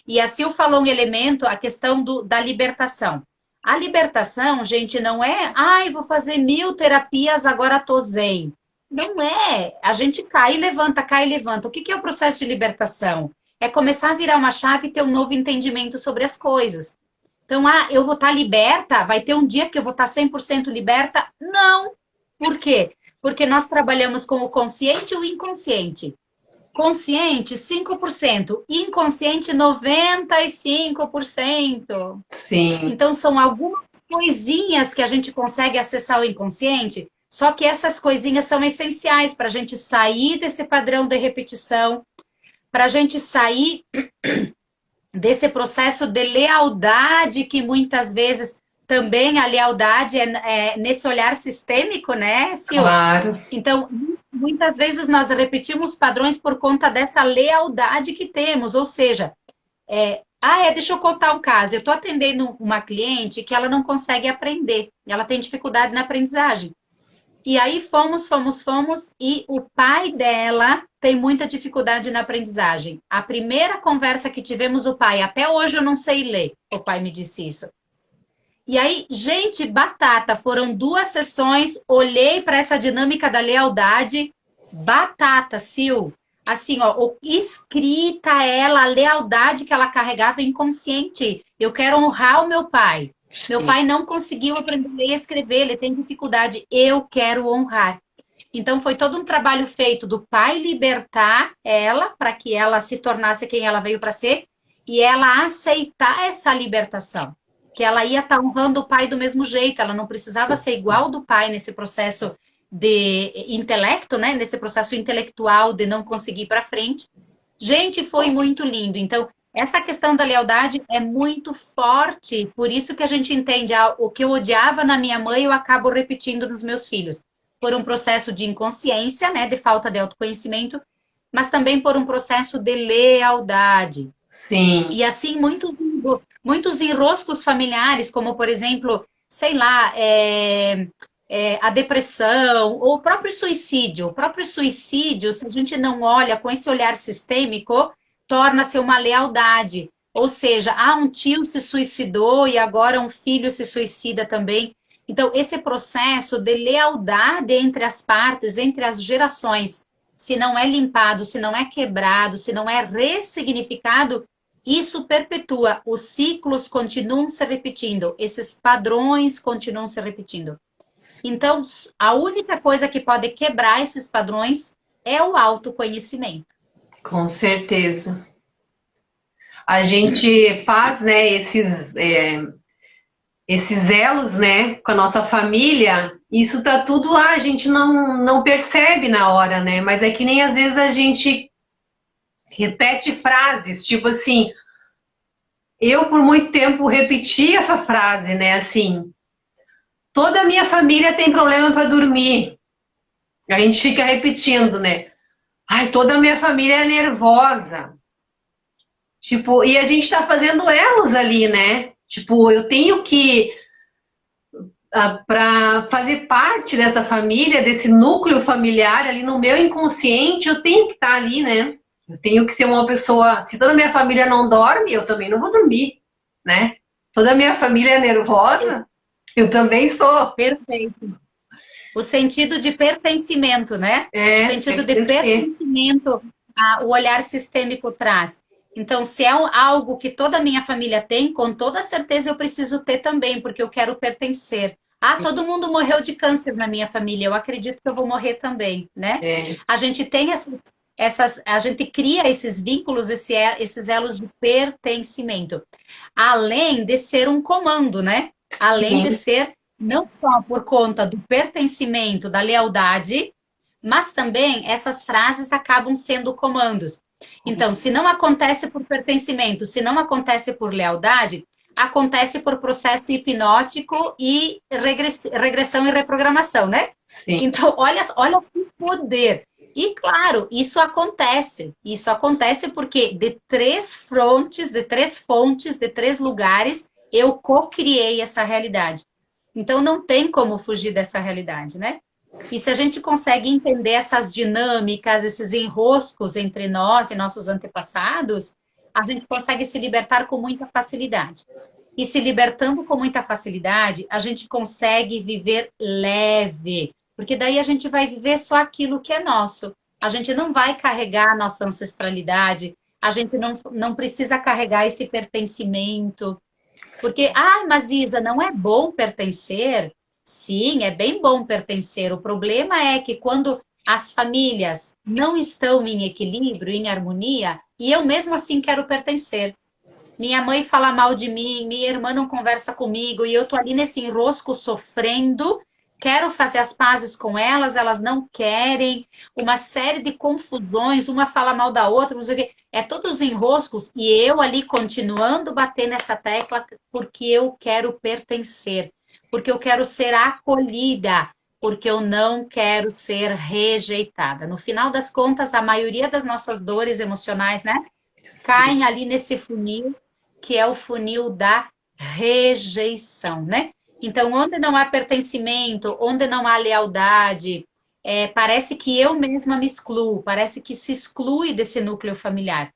[SPEAKER 1] E a Sil falou um elemento, a questão da libertação. A libertação, gente, não é, ai, vou fazer 1000 terapias, agora tô zen. Não é. A gente cai e levanta, cai e levanta. O que é o processo de libertação? É começar a virar uma chave e ter um novo entendimento sobre as coisas. Então, eu vou estar liberta? Vai ter um dia que eu vou estar 100% liberta? Não. Por quê? Porque nós trabalhamos com o consciente e o inconsciente. Consciente, 5%. Inconsciente, 95%.
[SPEAKER 2] sim,
[SPEAKER 1] Então, são algumas coisinhas que a gente consegue acessar o inconsciente, só que essas coisinhas são essenciais para a gente sair desse padrão de repetição, para a gente sair desse processo de lealdade que muitas vezes também a lealdade é nesse olhar sistêmico, né, Sil?
[SPEAKER 2] claro.
[SPEAKER 1] Então, muitas vezes nós repetimos padrões por conta dessa lealdade que temos, ou seja, deixa eu contar um caso. Eu estou atendendo uma cliente que ela não consegue aprender, ela tem dificuldade na aprendizagem. E aí fomos, e o pai dela tem muita dificuldade na aprendizagem. A primeira conversa que tivemos, o pai, até hoje eu não sei ler, o pai me disse isso. E aí, gente, batata, foram 2 sessões, olhei para essa dinâmica da lealdade, batata, Sil. Assim, ó, escrita ela, a lealdade que ela carregava inconsciente. Eu quero honrar o meu pai. Meu
[SPEAKER 2] Sim.
[SPEAKER 1] pai não conseguiu aprender a ler e escrever, ele tem dificuldade. Eu quero honrar. Então, foi todo um trabalho feito do pai libertar ela para que ela se tornasse quem ela veio para ser e ela aceitar essa libertação. Que ela ia estar honrando o pai do mesmo jeito, ela não precisava ser igual do pai nesse processo de intelecto, né? Nesse processo intelectual de não conseguir ir para frente. Gente, foi muito lindo. Então, essa questão da lealdade é muito forte, por isso que a gente entende o que eu odiava na minha mãe, eu acabo repetindo nos meus filhos. Por um processo de inconsciência, né, de falta de autoconhecimento, mas também por um processo de lealdade.
[SPEAKER 2] Sim,
[SPEAKER 1] E assim, muitos enroscos familiares, como por exemplo, sei lá, a depressão, ou o próprio suicídio. O próprio suicídio, se a gente não olha com esse olhar sistêmico, torna-se uma lealdade. Ou seja, um tio se suicidou e agora um filho se suicida também. Então, esse processo de lealdade entre as partes, entre as gerações, se não é limpado, se não é quebrado, se não é ressignificado, isso perpetua. Os ciclos continuam se repetindo, esses padrões continuam se repetindo. Então, a única coisa que pode quebrar esses padrões é o autoconhecimento.
[SPEAKER 2] Com certeza. A gente faz, né, esses elos, né, com a nossa família, isso tá tudo lá, a gente não percebe na hora, né? Mas é que nem às vezes a gente repete frases, tipo assim, eu por muito tempo repeti essa frase, né, assim, toda a minha família tem problema para dormir. A gente fica repetindo, né? Ai, toda a minha família é nervosa. Tipo, e a gente tá fazendo elos ali, né? Tipo, eu tenho que para fazer parte dessa família, desse núcleo familiar ali no meu inconsciente, eu tenho que estar ali, né? Eu tenho que ser uma pessoa. Se toda a minha família não dorme, eu também não vou dormir, né? Toda a minha família é nervosa, eu também sou.
[SPEAKER 1] Perfeito. O sentido de pertencimento, né? O
[SPEAKER 2] É,
[SPEAKER 1] sentido de pertencimento, o olhar sistêmico traz. Então, se é algo que toda a minha família tem, com toda certeza eu preciso ter também, porque eu quero pertencer. Ah, todo mundo morreu de câncer na minha família, eu acredito que eu vou morrer também, né?
[SPEAKER 2] é,
[SPEAKER 1] A gente tem a gente cria esses vínculos, esses elos de pertencimento, além de ser um comando, né? Além de
[SPEAKER 2] sim,
[SPEAKER 1] ser não só por conta do pertencimento, da lealdade, mas também essas frases acabam sendo comandos. Então, se não acontece por pertencimento, se não acontece por lealdade, acontece por processo hipnótico e regressão e reprogramação, né?
[SPEAKER 2] sim.
[SPEAKER 1] Então, olha que poder. E claro, isso acontece porque de três frontes, de três fontes, de três lugares, eu co-criei essa realidade. Então não tem como fugir dessa realidade, né? E se a gente consegue entender essas dinâmicas, esses enroscos entre nós e nossos antepassados, a gente consegue se libertar com muita facilidade. E se libertando com muita facilidade, a gente consegue viver leve, porque daí a gente vai viver só aquilo que é nosso. A gente não vai carregar a nossa ancestralidade, a gente não precisa carregar esse pertencimento. Porque, mas Isa, não é bom pertencer? Sim, é bem bom pertencer. O problema é que quando as famílias não estão em equilíbrio, em harmonia, e eu mesmo assim quero pertencer. Minha mãe fala mal de mim, minha irmã não conversa comigo, e eu tô ali nesse enrosco sofrendo, quero fazer as pazes com elas, elas não querem, uma série de confusões, uma fala mal da outra, não sei o quê. É todos os enroscos, e eu ali continuando bater nessa tecla porque eu quero pertencer, porque eu quero ser acolhida, porque eu não quero ser rejeitada. No final das contas, a maioria das nossas dores emocionais, né, caem ali nesse funil, que é o funil da rejeição, né? Então, onde não há pertencimento, onde não há lealdade, parece que eu mesma me excluo, parece que se exclui desse núcleo familiar.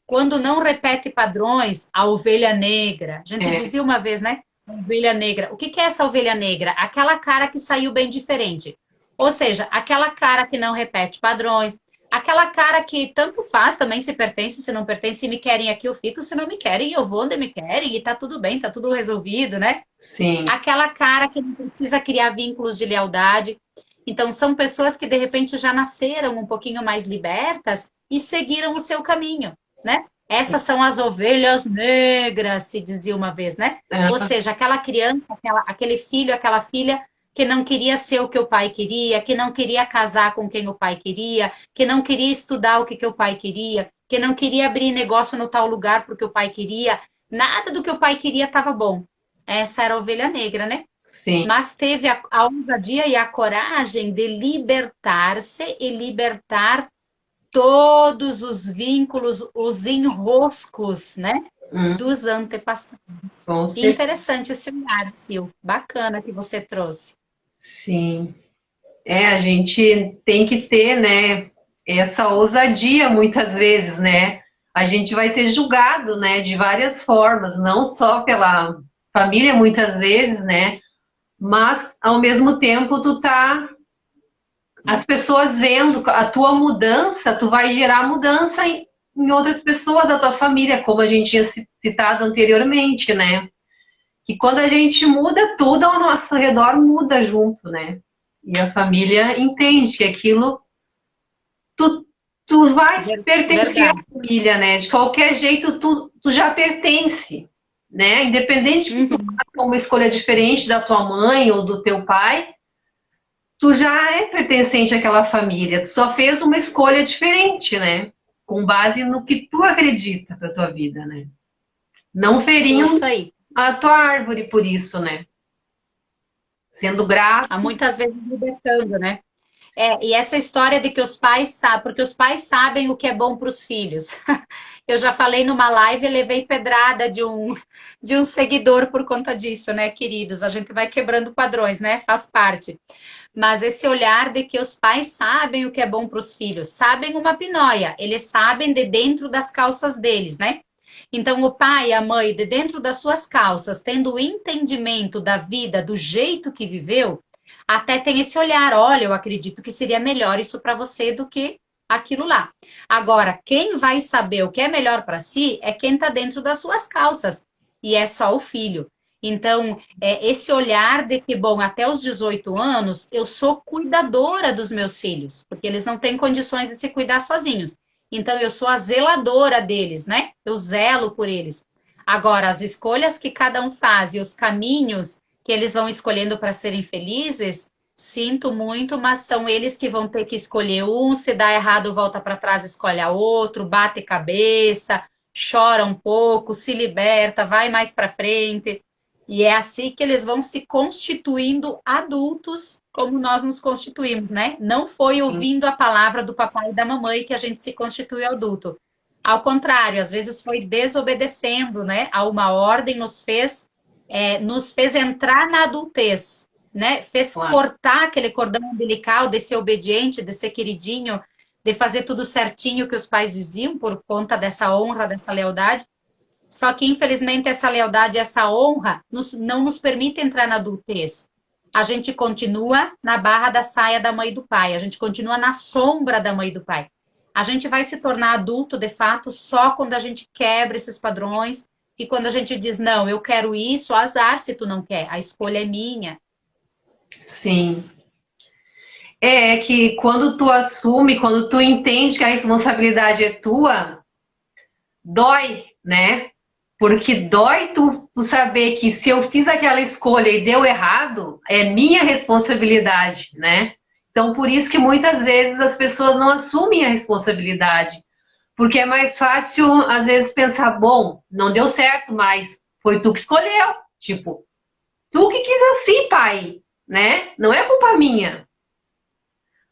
[SPEAKER 1] Quando não repete padrões, a ovelha negra. A gente
[SPEAKER 2] É,
[SPEAKER 1] dizia uma vez, né? Ovelha negra. O que é essa ovelha negra? Aquela cara que saiu bem diferente. Ou seja, aquela cara que não repete padrões, aquela cara que tanto faz também se pertence, se não pertence, se me querem aqui eu fico, se não me querem eu vou onde me querem e tá tudo bem, tá tudo resolvido, né?
[SPEAKER 2] sim.
[SPEAKER 1] Aquela cara que não precisa criar vínculos de lealdade. Então, são pessoas que de repente já nasceram um pouquinho mais libertas e seguiram o seu caminho, né? Essas são as ovelhas negras, se dizia uma vez, né? Ou
[SPEAKER 2] Ah,
[SPEAKER 1] seja, aquela criança, aquele filho, aquela filha que não queria ser o que o pai queria, que não queria casar com quem o pai queria, que não queria estudar o que o pai queria, que não queria abrir negócio no tal lugar porque o pai queria. Nada do que o pai queria estava bom. Essa era a ovelha negra, né?
[SPEAKER 2] sim.
[SPEAKER 1] Mas teve a ousadia e a coragem de libertar-se e libertar todos os vínculos, os enroscos, né,
[SPEAKER 2] Hum,
[SPEAKER 1] dos antepassados.
[SPEAKER 2] com
[SPEAKER 1] E
[SPEAKER 2] certeza,
[SPEAKER 1] interessante esse olhar, Sil. Bacana que você trouxe.
[SPEAKER 2] sim. É, a gente tem que ter, né, essa ousadia muitas vezes, né? A gente vai ser julgado, né, de várias formas, não só pela família muitas vezes, né? Mas ao mesmo tempo tu tá as pessoas vendo a tua mudança, tu vai gerar mudança em outras pessoas da tua família, como a gente tinha citado anteriormente, né? Que quando a gente muda, tudo ao nosso redor muda junto, né? E a família entende que aquilo, tu, tu vai pertencer à
[SPEAKER 1] Verdade.
[SPEAKER 2] família, né? De qualquer jeito, tu já pertence, né? Independente que tu
[SPEAKER 1] Uhum.
[SPEAKER 2] faça uma escolha diferente da tua mãe ou do teu pai, tu já é pertencente àquela família. Tu só fez uma escolha diferente, né? Com base no que tu acredita pra tua vida, né? Não ferindo
[SPEAKER 1] Isso aí.
[SPEAKER 2] a tua árvore por isso, né? Sendo grato.
[SPEAKER 1] Há muitas vezes libertando, né? E essa história de que os pais sabem, porque os pais sabem o que é bom para os filhos. Eu já falei numa live e levei pedrada de um seguidor por conta disso, né, queridos? A gente vai quebrando padrões, né? Faz parte. Mas esse olhar de que os pais sabem o que é bom para os filhos, sabem uma pinóia, eles sabem de dentro das calças deles, né? Então, o pai e a mãe, de dentro das suas calças, tendo o entendimento da vida, do jeito que viveu, até tem esse olhar: olha, eu acredito que seria melhor isso para você do que aquilo lá. Agora, quem vai saber o que é melhor para si é quem está dentro das suas calças, e é só o filho. Então, esse olhar de que, bom, até os 18 anos, eu sou cuidadora dos meus filhos, porque eles não têm condições de se cuidar sozinhos. Então, eu sou a zeladora deles, né? Eu zelo por eles. Agora, as escolhas que cada um faz e os caminhos que eles vão escolhendo para serem felizes, sinto muito, mas são eles que vão ter que escolher um. Se dá errado, volta para trás, escolhe a outro, bate cabeça, chora um pouco, se liberta, vai mais para frente. E é assim que eles vão se constituindo adultos, como nós nos constituímos, né? Não foi ouvindo a palavra do papai e da mamãe que a gente se constituiu adulto. Ao contrário, às vezes foi desobedecendo, né? A uma ordem nos fez entrar na adultez, né? Fez
[SPEAKER 2] Claro.
[SPEAKER 1] cortar aquele cordão umbilical de ser obediente, de ser queridinho, de fazer tudo certinho que os pais diziam por conta dessa honra, dessa lealdade. Só que, infelizmente, essa lealdade, essa honra, não nos permite entrar na adultez. A gente continua na barra da saia da mãe e do pai, a gente continua na sombra da mãe e do pai. A gente vai se tornar adulto, de fato, só quando a gente quebra esses padrões e quando a gente diz: não, eu quero isso, azar se tu não quer, a escolha é minha.
[SPEAKER 2] Sim. É que quando tu assume, quando tu entende que a responsabilidade é tua, dói, né? Porque dói tu saber que se eu fiz aquela escolha e deu errado, é minha responsabilidade, né? Então, por isso que muitas vezes as pessoas não assumem a responsabilidade. Porque é mais fácil, às vezes, pensar: bom, não deu certo, mas foi tu que escolheu. Tipo, tu que quis assim, pai, né? Não é culpa minha.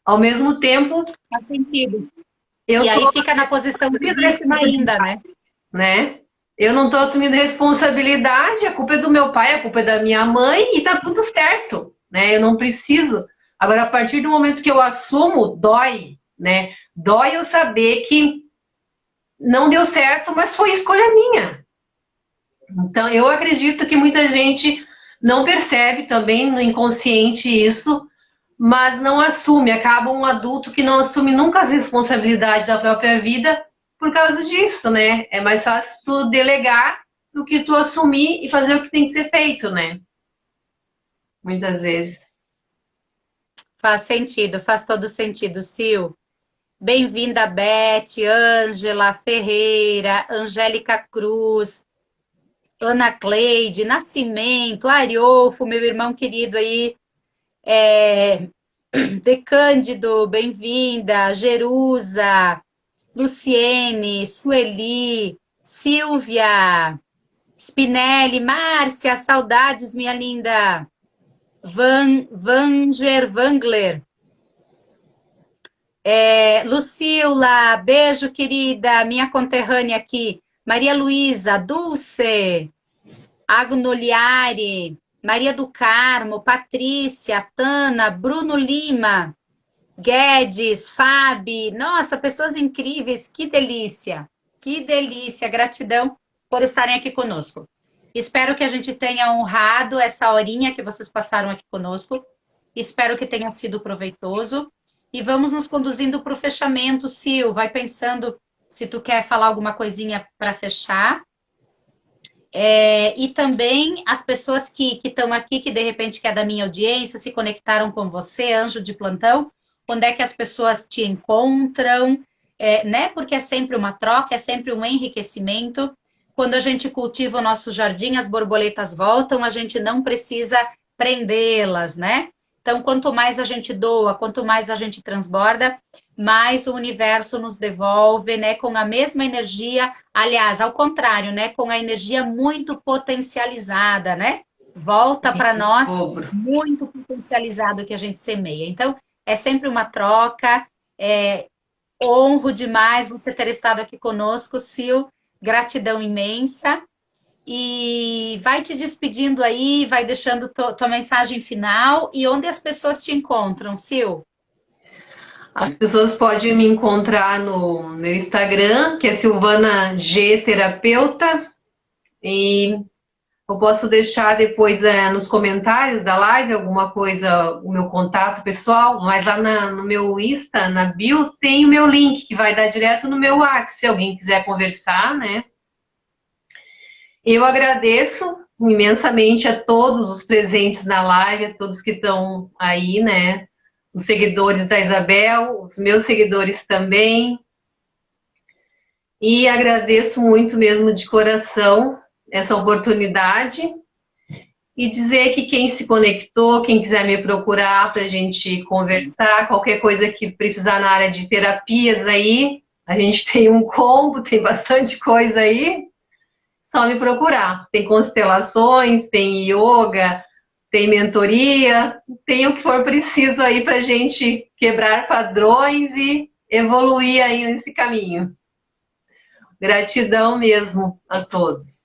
[SPEAKER 2] Ao mesmo tempo,
[SPEAKER 1] Faz sentido.
[SPEAKER 2] eu
[SPEAKER 1] E
[SPEAKER 2] tô
[SPEAKER 1] aí fica na posição de vítima ainda, né?
[SPEAKER 2] né? Eu não tô assumindo responsabilidade, a culpa é do meu pai, a culpa é da minha mãe e tá tudo certo, né? Eu não preciso. Agora, a partir do momento que eu assumo, dói, né? Dói eu saber que não deu certo, mas foi escolha minha. Então, eu acredito que muita gente não percebe também no inconsciente isso, mas não assume, acaba um adulto que não assume nunca as responsabilidades da própria vida por causa disso, né? É mais fácil tu delegar do que tu assumir e fazer o que tem que ser feito, né? Muitas vezes.
[SPEAKER 1] Faz sentido, faz todo sentido, Sil. Bem-vinda, Beth, Ângela Ferreira, Angélica Cruz, Ana Cleide, Nascimento, Ariolfo, meu irmão querido aí, De Cândido, bem-vinda, Jerusa, Luciene, Sueli, Silvia, Spinelli, Márcia, saudades, minha linda, Vangler, Lucila, beijo, querida, minha conterrânea aqui. Maria Luísa, Dulce, Agnoliari, Maria do Carmo, Patrícia, Tana, Bruno Lima, Guedes, Fabi. Nossa, pessoas incríveis, que delícia. Que delícia, gratidão por estarem aqui conosco. Espero que a gente tenha honrado essa horinha que vocês passaram aqui conosco. Espero que tenha sido proveitoso. E vamos nos conduzindo para o fechamento, Sil. Vai pensando se tu quer falar alguma coisinha para fechar. E também as pessoas que estão aqui, que de repente que é da minha audiência, se conectaram com você, anjo de plantão, onde é que as pessoas te encontram, né? Porque é sempre uma troca, é sempre um enriquecimento. Quando a gente cultiva o nosso jardim, as borboletas voltam, a gente não precisa prendê-las, né? Então, quanto mais a gente doa, quanto mais a gente transborda, mais o universo nos devolve, né? Com a mesma energia. Aliás, ao contrário, né? Com a energia muito potencializada, né? Volta para nós muito potencializado que a gente semeia. Então, é sempre uma troca. Honro demais você ter estado aqui conosco, Sil. Gratidão imensa. E vai te despedindo aí, vai deixando tua mensagem final e onde as pessoas te encontram, Sil?
[SPEAKER 2] As pessoas podem me encontrar no meu Instagram, que é Silvana G Terapeuta, e eu posso deixar depois nos comentários da live alguma coisa, o meu contato pessoal, mas lá no meu Insta, na bio, tem o meu link que vai dar direto no meu WhatsApp, se alguém quiser conversar, né? Eu agradeço imensamente a todos os presentes na live, a todos que estão aí, né? Os seguidores da Isabel, os meus seguidores também. E agradeço muito mesmo de coração essa oportunidade e dizer que quem se conectou, quem quiser me procurar para a gente conversar, qualquer coisa que precisar na área de terapias aí, a gente tem um combo, tem bastante coisa aí, só me procurar. Tem constelações, tem yoga, tem mentoria, tem o que for preciso aí para a gente quebrar padrões e evoluir aí nesse caminho. Gratidão mesmo a todos.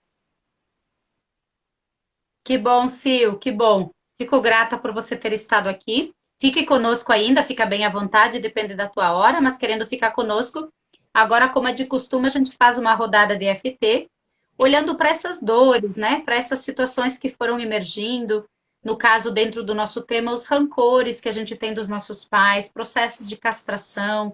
[SPEAKER 1] Que bom, Sil, que bom. Fico grata por você ter estado aqui. Fique conosco ainda, fica bem à vontade, depende da tua hora, mas querendo ficar conosco. Agora, como é de costume, a gente faz uma rodada de FT, olhando para essas dores, né? Para essas situações que foram emergindo. No caso, dentro do nosso tema, os rancores que a gente tem dos nossos pais, processos de castração,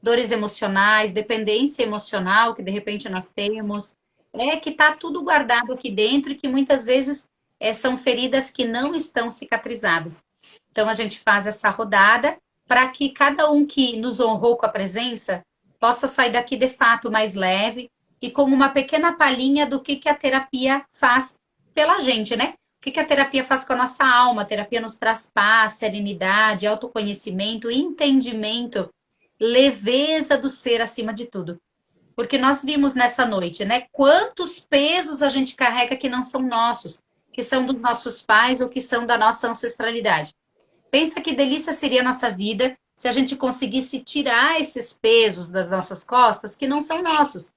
[SPEAKER 1] dores emocionais, dependência emocional que de repente nós temos. É que está tudo guardado aqui dentro e que muitas vezes são feridas que não estão cicatrizadas. Então, a gente faz essa rodada para que cada um que nos honrou com a presença possa sair daqui de fato mais leve e com uma pequena palhinha do que a terapia faz pela gente, né? O que a terapia faz com a nossa alma? A terapia nos traz paz, serenidade, autoconhecimento, entendimento, leveza do ser acima de tudo. Porque nós vimos nessa noite, né? Quantos pesos a gente carrega que não são nossos, que são dos nossos pais ou que são da nossa ancestralidade. Pensa que delícia seria a nossa vida se a gente conseguisse tirar esses pesos das nossas costas que não são nossos.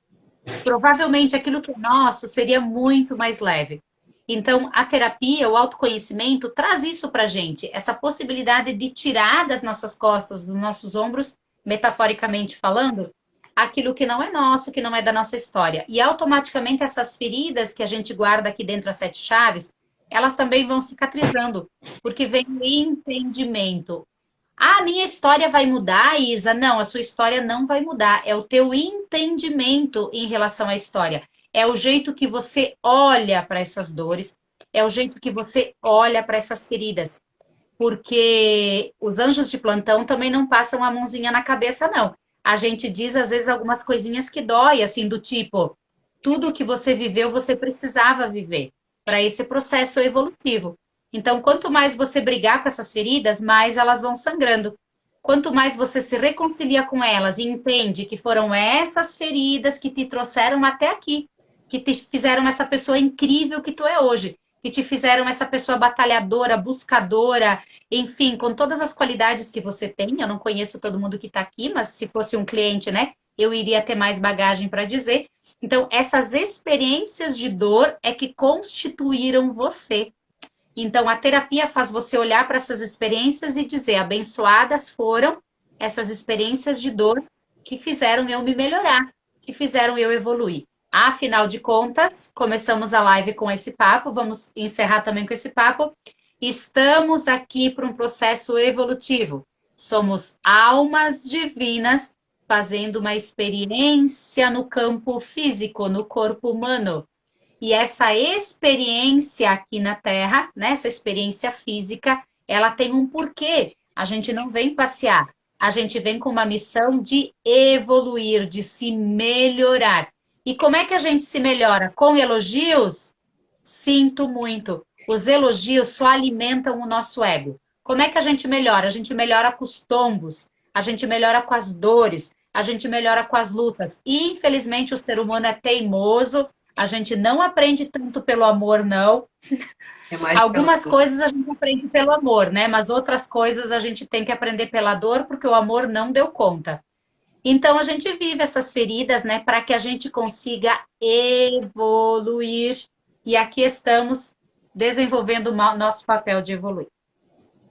[SPEAKER 1] Provavelmente aquilo que é nosso seria muito mais leve. Então, a terapia, o autoconhecimento, traz isso para a gente, essa possibilidade de tirar das nossas costas, dos nossos ombros, metaforicamente falando, aquilo que não é nosso, que não é da nossa história. E automaticamente essas feridas que a gente guarda aqui dentro das 7 chaves, elas também vão cicatrizando, porque vem o entendimento. Ah, a minha história vai mudar, Isa? Não, a sua história não vai mudar. É o teu entendimento em relação à história. É o jeito que você olha para essas dores, é o jeito que você olha para essas feridas. Porque os anjos de plantão também não passam a mãozinha na cabeça, não. A gente diz, às vezes, algumas coisinhas que dói, assim, do tipo, tudo que você viveu, você precisava viver para esse processo evolutivo. Então, quanto mais você brigar com essas feridas, mais elas vão sangrando. Quanto mais você se reconcilia com elas e entende que foram essas feridas que te trouxeram até aqui, que te fizeram essa pessoa incrível que tu é hoje, que te fizeram essa pessoa batalhadora, buscadora, enfim, com todas as qualidades que você tem. Eu não conheço todo mundo que está aqui, mas se fosse um cliente, né, eu iria ter mais bagagem para dizer. Então, essas experiências de dor é que constituíram você. Então, a terapia faz você olhar para essas experiências e dizer: abençoadas foram essas experiências de dor que fizeram eu me melhorar, que fizeram eu evoluir. Afinal de contas, começamos a live com esse papo, vamos encerrar também com esse papo. Estamos aqui para um processo evolutivo. Somos almas divinas fazendo uma experiência no campo físico, no corpo humano. E essa experiência aqui na Terra, né, essa experiência física, ela tem um porquê. A gente não vem passear, a gente vem com uma missão de evoluir, de se melhorar. E como é que a gente se melhora? Com elogios? Sinto muito. Os elogios só alimentam o nosso ego. Como é que a gente melhora? A gente melhora com os tombos, a gente melhora com as dores, a gente melhora com as lutas. E, infelizmente, o ser humano é teimoso, a gente não aprende tanto pelo amor, não.
[SPEAKER 2] É mais pela
[SPEAKER 1] Algumas
[SPEAKER 2] dor.
[SPEAKER 1] coisas a gente aprende pelo amor, né? Mas outras coisas a gente tem que aprender pela dor, porque o amor não deu conta. Então a gente vive essas feridas, né, para que a gente consiga evoluir. E aqui estamos desenvolvendo o nosso papel de evoluir.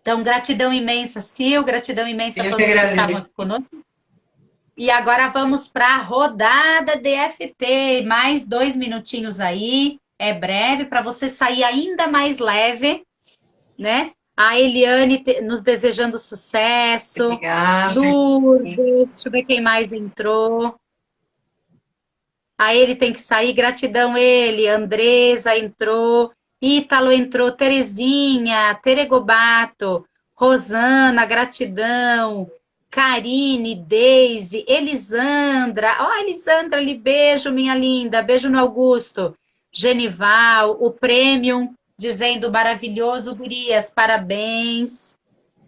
[SPEAKER 1] Então, gratidão imensa, Sil, gratidão imensa a
[SPEAKER 2] Eu que
[SPEAKER 1] todos que estavam
[SPEAKER 2] agradeço.
[SPEAKER 1] aqui conosco. E agora vamos para a rodada DFT. Mais 2 minutinhos aí. É breve para você sair ainda mais leve, né? A Eliane nos desejando sucesso.
[SPEAKER 2] Obrigada.
[SPEAKER 1] Lourdes, deixa eu ver quem mais entrou. A ele tem que sair, gratidão ele. Andresa entrou. Ítalo entrou. Terezinha, Teregobato, Rosana, gratidão. Karine, Deise, Elisandra. Ó, Elisandra ali, beijo, minha linda. Beijo no Augusto. Genival, o Premium, dizendo maravilhoso, gurias, parabéns.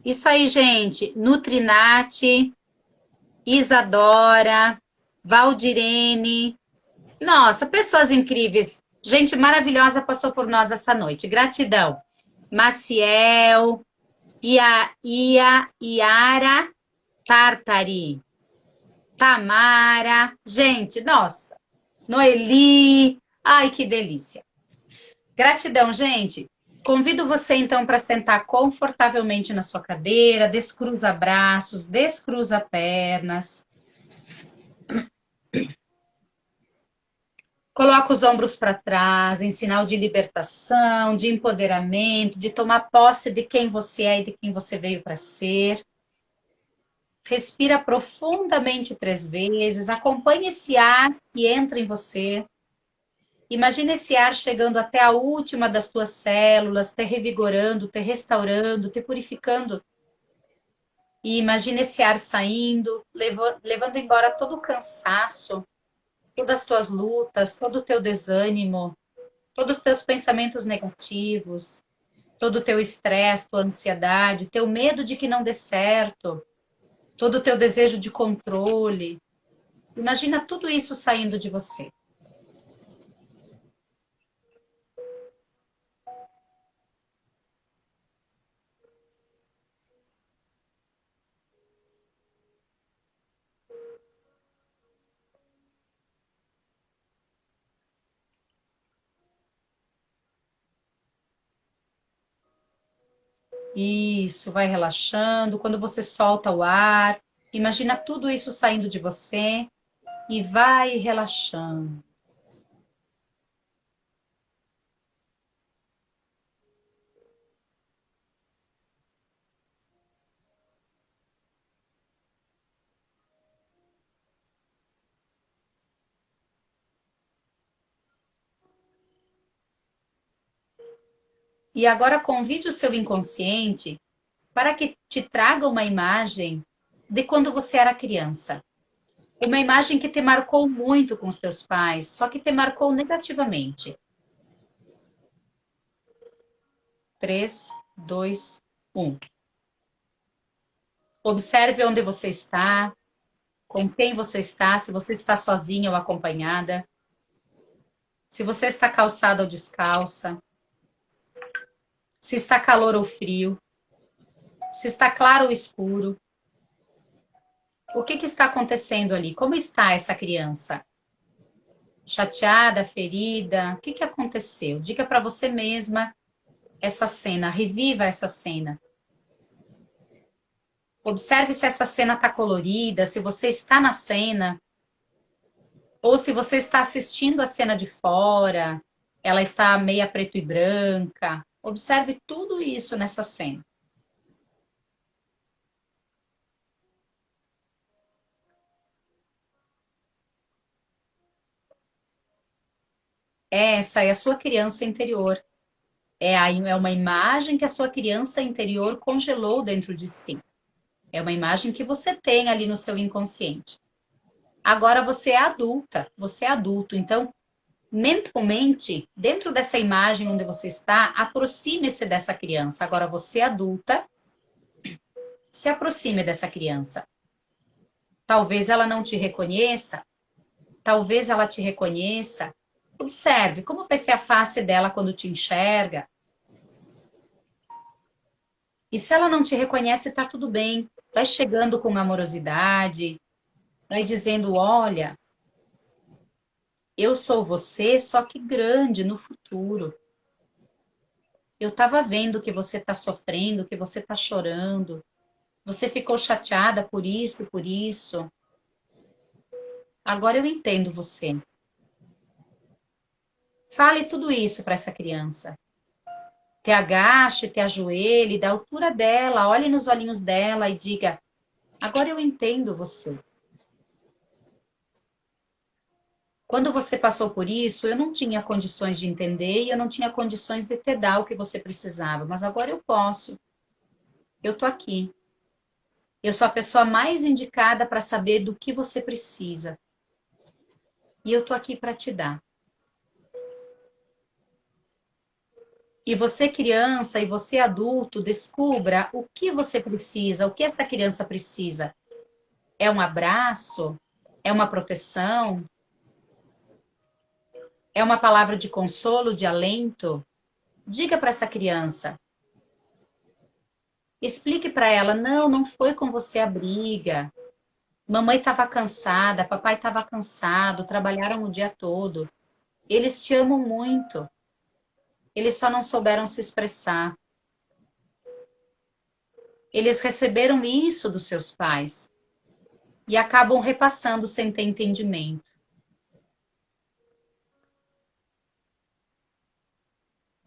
[SPEAKER 1] Isso aí, gente. Nutrinati, Isadora, Valdirene. Nossa, pessoas incríveis. Gente maravilhosa passou por nós essa noite. Gratidão. Maciel, Iara Tartari, Tamara. Gente, nossa. Noeli. Ai, que delícia. Gratidão, gente. Convido você então para sentar confortavelmente na sua cadeira, descruza braços, descruza pernas. Coloca os ombros para trás, em sinal de libertação, de empoderamento, de tomar posse de quem você é e de quem você veio para ser. Respira profundamente 3 vezes, acompanhe esse ar que entra em você. Imagina esse ar chegando até a última das tuas células, te revigorando, te restaurando, te purificando. E imagina esse ar saindo, levando embora todo o cansaço, todas as tuas lutas, todo o teu desânimo, todos os teus pensamentos negativos, todo o teu estresse, tua ansiedade, teu medo de que não dê certo, todo o teu desejo de controle. Imagina tudo isso saindo de você. Isso, vai relaxando. Quando você solta o ar, imagina tudo isso saindo de você e vai relaxando. E agora convide o seu inconsciente para que te traga uma imagem de quando você era criança. Uma imagem que te marcou muito com os teus pais, só que te marcou negativamente. 3, 2, 1. Observe onde você está, com quem você está, se você está sozinha ou acompanhada, se você está calçada ou descalça, se está calor ou frio, se está claro ou escuro. O que está acontecendo ali? Como está essa criança? Chateada, ferida? O que aconteceu? Diga para você mesma essa cena, reviva essa cena. Observe se essa cena está colorida, se você está na cena, ou se você está assistindo a cena de fora, ela está meia preto e branca. Observe tudo isso nessa cena. Essa é a sua criança interior. É uma imagem que a sua criança interior congelou dentro de si. É uma imagem que você tem ali no seu inconsciente. Agora você é adulto, então mentalmente, dentro dessa imagem onde você está, aproxime-se dessa criança. Agora você é adulta, se aproxime dessa criança. Talvez ela não te reconheça, talvez ela te reconheça. Observe como vai ser a face dela quando te enxerga. E se ela não te reconhece, tá tudo bem. Vai chegando com amorosidade, vai dizendo: olha, eu sou você, só que grande no futuro. Eu estava vendo que você está sofrendo, que você está chorando. Você ficou chateada por isso, por isso. Agora eu entendo você. Fale tudo isso para essa criança. Te agache, te ajoelhe, da altura dela, olhe nos olhinhos dela e diga: agora eu entendo você. Quando você passou por isso, eu não tinha condições de entender e eu não tinha condições de te dar o que você precisava, mas agora eu posso. Eu tô aqui. Eu sou a pessoa mais indicada para saber do que você precisa. E eu tô aqui para te dar. E você, criança, e você, adulto, descubra o que você precisa, o que essa criança precisa. É um abraço? É uma proteção? É uma palavra de consolo, de alento? Diga para essa criança. Explique para ela: não, não foi com você a briga. Mamãe estava cansada, papai estava cansado, trabalharam o dia todo. Eles te amam muito. Eles só não souberam se expressar. Eles receberam isso dos seus pais e acabam repassando sem ter entendimento.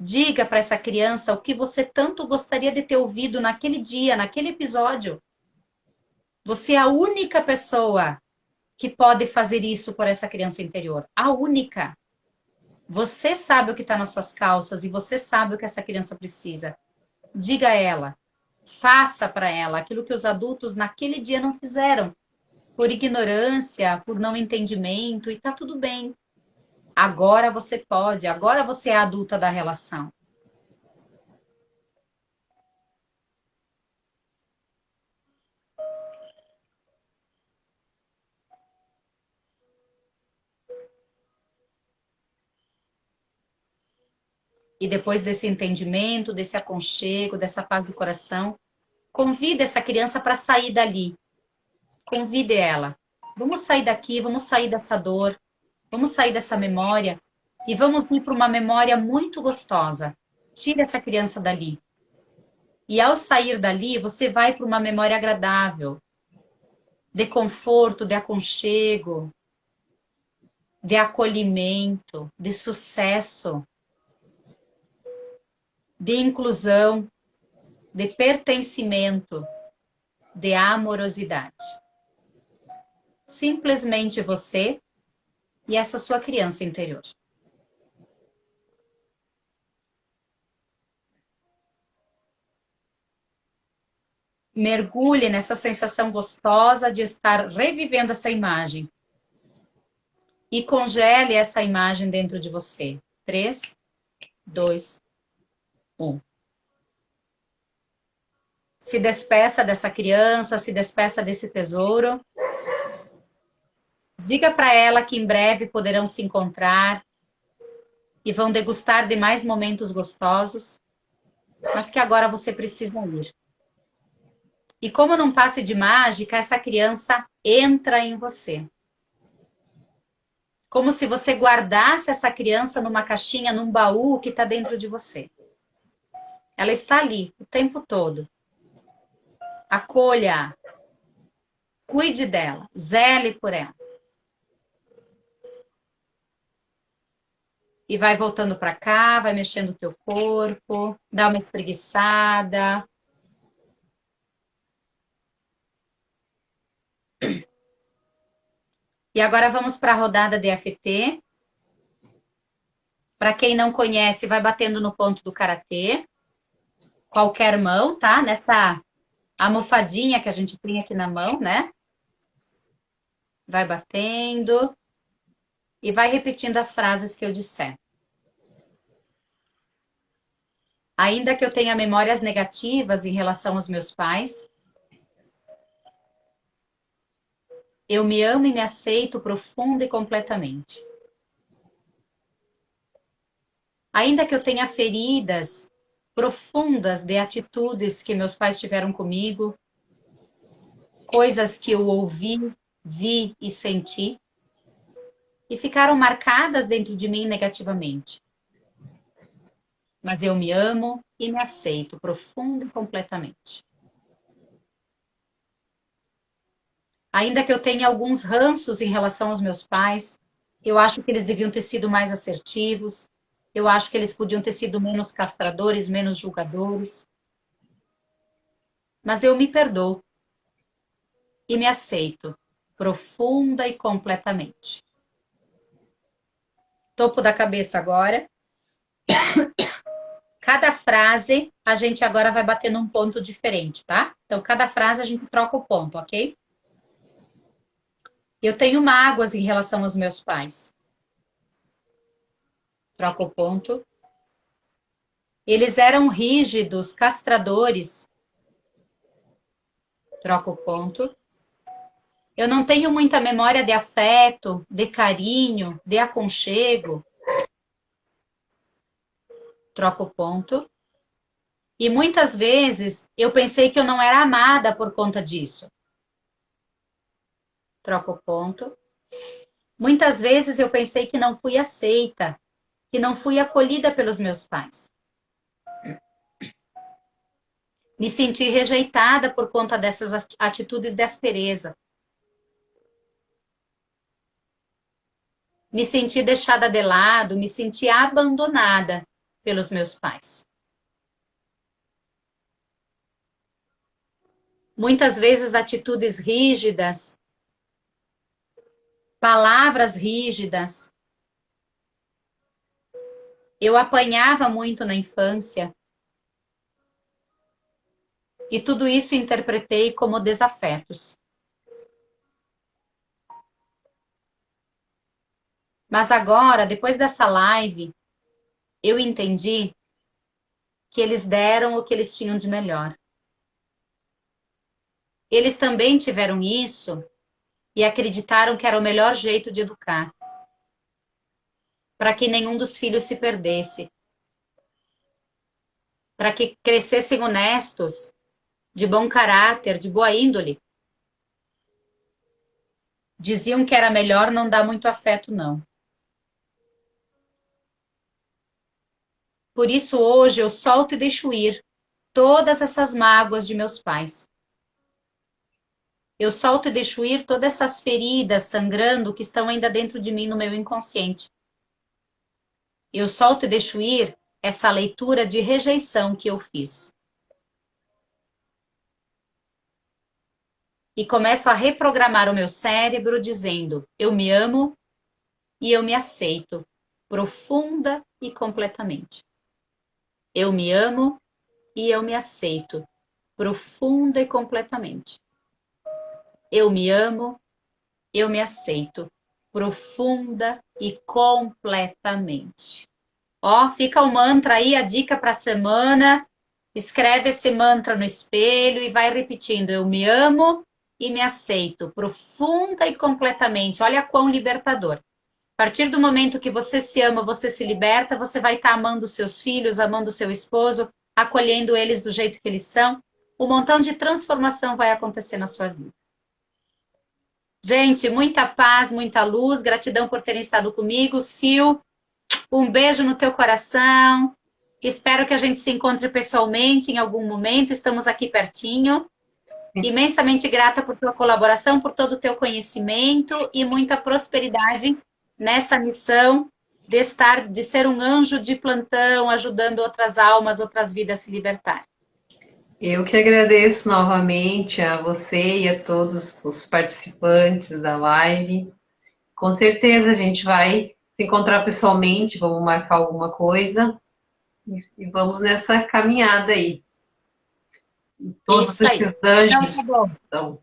[SPEAKER 1] Diga para essa criança o que você tanto gostaria de ter ouvido naquele dia, naquele episódio. Você é a única pessoa que pode fazer isso por essa criança interior. A única. Você sabe o que está nas suas calças e você sabe o que essa criança precisa. Diga a ela. Faça para ela aquilo que os adultos naquele dia não fizeram. Por ignorância, por não entendimento, e tá tudo bem. Agora você pode, agora você é a adulta da relação. E depois desse entendimento, desse aconchego, dessa paz do coração, convide essa criança para sair dali. Convide ela. Vamos sair daqui, vamos sair dessa dor, vamos sair dessa memória e vamos ir para uma memória muito gostosa. Tire essa criança dali. E ao sair dali, você vai para uma memória agradável, de conforto, de aconchego, de acolhimento, de sucesso, de inclusão, de pertencimento, de amorosidade. Simplesmente você e essa sua criança interior. Mergulhe nessa sensação gostosa de estar revivendo essa imagem. E congele essa imagem dentro de você. 3, 2, 1. Se despeça dessa criança, se despeça desse tesouro. Diga para ela que em breve poderão se encontrar e vão degustar de mais momentos gostosos, mas que agora você precisa ir. E como num passe de mágica, essa criança entra em você. Como se você guardasse essa criança numa caixinha, num baú que está dentro de você. Ela está ali o tempo todo. Acolha, cuide dela, zele por ela. E vai voltando para cá, vai mexendo o teu corpo, dá uma espreguiçada. E agora vamos para a rodada de EFT. Para quem não conhece, vai batendo no ponto do karatê. Qualquer mão, tá? Nessa almofadinha que a gente tem aqui na mão, né? Vai batendo e vai repetindo as frases que eu disser. Ainda que eu tenha memórias negativas em relação aos meus pais, eu me amo e me aceito profunda e completamente. Ainda que eu tenha feridas profundas de atitudes que meus pais tiveram comigo, coisas que eu ouvi, vi e senti, e ficaram marcadas dentro de mim negativamente. Mas eu me amo e me aceito profunda e completamente. Ainda que eu tenha alguns ranços em relação aos meus pais, eu acho que eles deviam ter sido mais assertivos, eu acho que eles podiam ter sido menos castradores, menos julgadores. Mas eu me perdoo e me aceito profunda e completamente. Topo da cabeça agora. Cada frase a gente agora vai bater num ponto diferente, tá? Então, cada frase a gente troca o ponto, ok? Eu tenho mágoas em relação aos meus pais. Troca o ponto. Eles eram rígidos, castradores. Troca o ponto. Eu não tenho muita memória de afeto, de carinho, de aconchego. Troca o ponto. E muitas vezes eu pensei que eu não era amada por conta disso. Troca o ponto. Muitas vezes eu pensei que não fui aceita, que não fui acolhida pelos meus pais. Me senti rejeitada por conta dessas atitudes de aspereza. Me senti deixada de lado, me senti abandonada pelos meus pais. Muitas vezes atitudes rígidas, palavras rígidas. Eu apanhava muito na infância. E tudo isso interpretei como desafetos. Mas agora, depois dessa live, eu entendi que eles deram o que eles tinham de melhor. Eles também tiveram isso e acreditaram que era o melhor jeito de educar, para que nenhum dos filhos se perdesse, para que crescessem honestos, de bom caráter, de boa índole. Diziam que era melhor não dar muito afeto, não. Por isso, hoje, eu solto e deixo ir todas essas mágoas de meus pais. Eu solto e deixo ir todas essas feridas sangrando que estão ainda dentro de mim no meu inconsciente. Eu solto e deixo ir essa leitura de rejeição que eu fiz. E começo a reprogramar o meu cérebro dizendo: eu me amo e eu me aceito profunda e completamente. Eu me amo e eu me aceito profunda e completamente. Eu me amo, eu me aceito profunda e completamente. Ó, fica o mantra aí, a dica para a semana. Escreve esse mantra no espelho e vai repetindo: eu me amo e me aceito profunda e completamente. Olha quão libertador. A partir do momento que você se ama, você se liberta, você vai estar amando seus filhos, amando seu esposo, acolhendo eles do jeito que eles são. Um montão de transformação vai acontecer na sua vida. Gente, muita paz, muita luz, gratidão por terem estado comigo. Sil, um beijo no teu coração. Espero que a gente se encontre pessoalmente em algum momento. Estamos aqui pertinho. Imensamente grata por tua colaboração, por todo o teu conhecimento e muita prosperidade nessa missão de ser um anjo de plantão, ajudando outras almas, outras vidas a se libertarem.
[SPEAKER 2] Eu que agradeço novamente a você e a todos os participantes da live. Com certeza a gente vai se encontrar pessoalmente, vamos marcar alguma coisa e vamos nessa caminhada aí. Todos
[SPEAKER 1] Isso aí.
[SPEAKER 2] esses
[SPEAKER 1] Então,
[SPEAKER 2] anjos.
[SPEAKER 1] tá bom.
[SPEAKER 2] Então,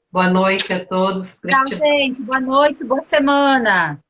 [SPEAKER 2] boa noite a todos.
[SPEAKER 1] Tchau, gente. Boa noite, boa semana.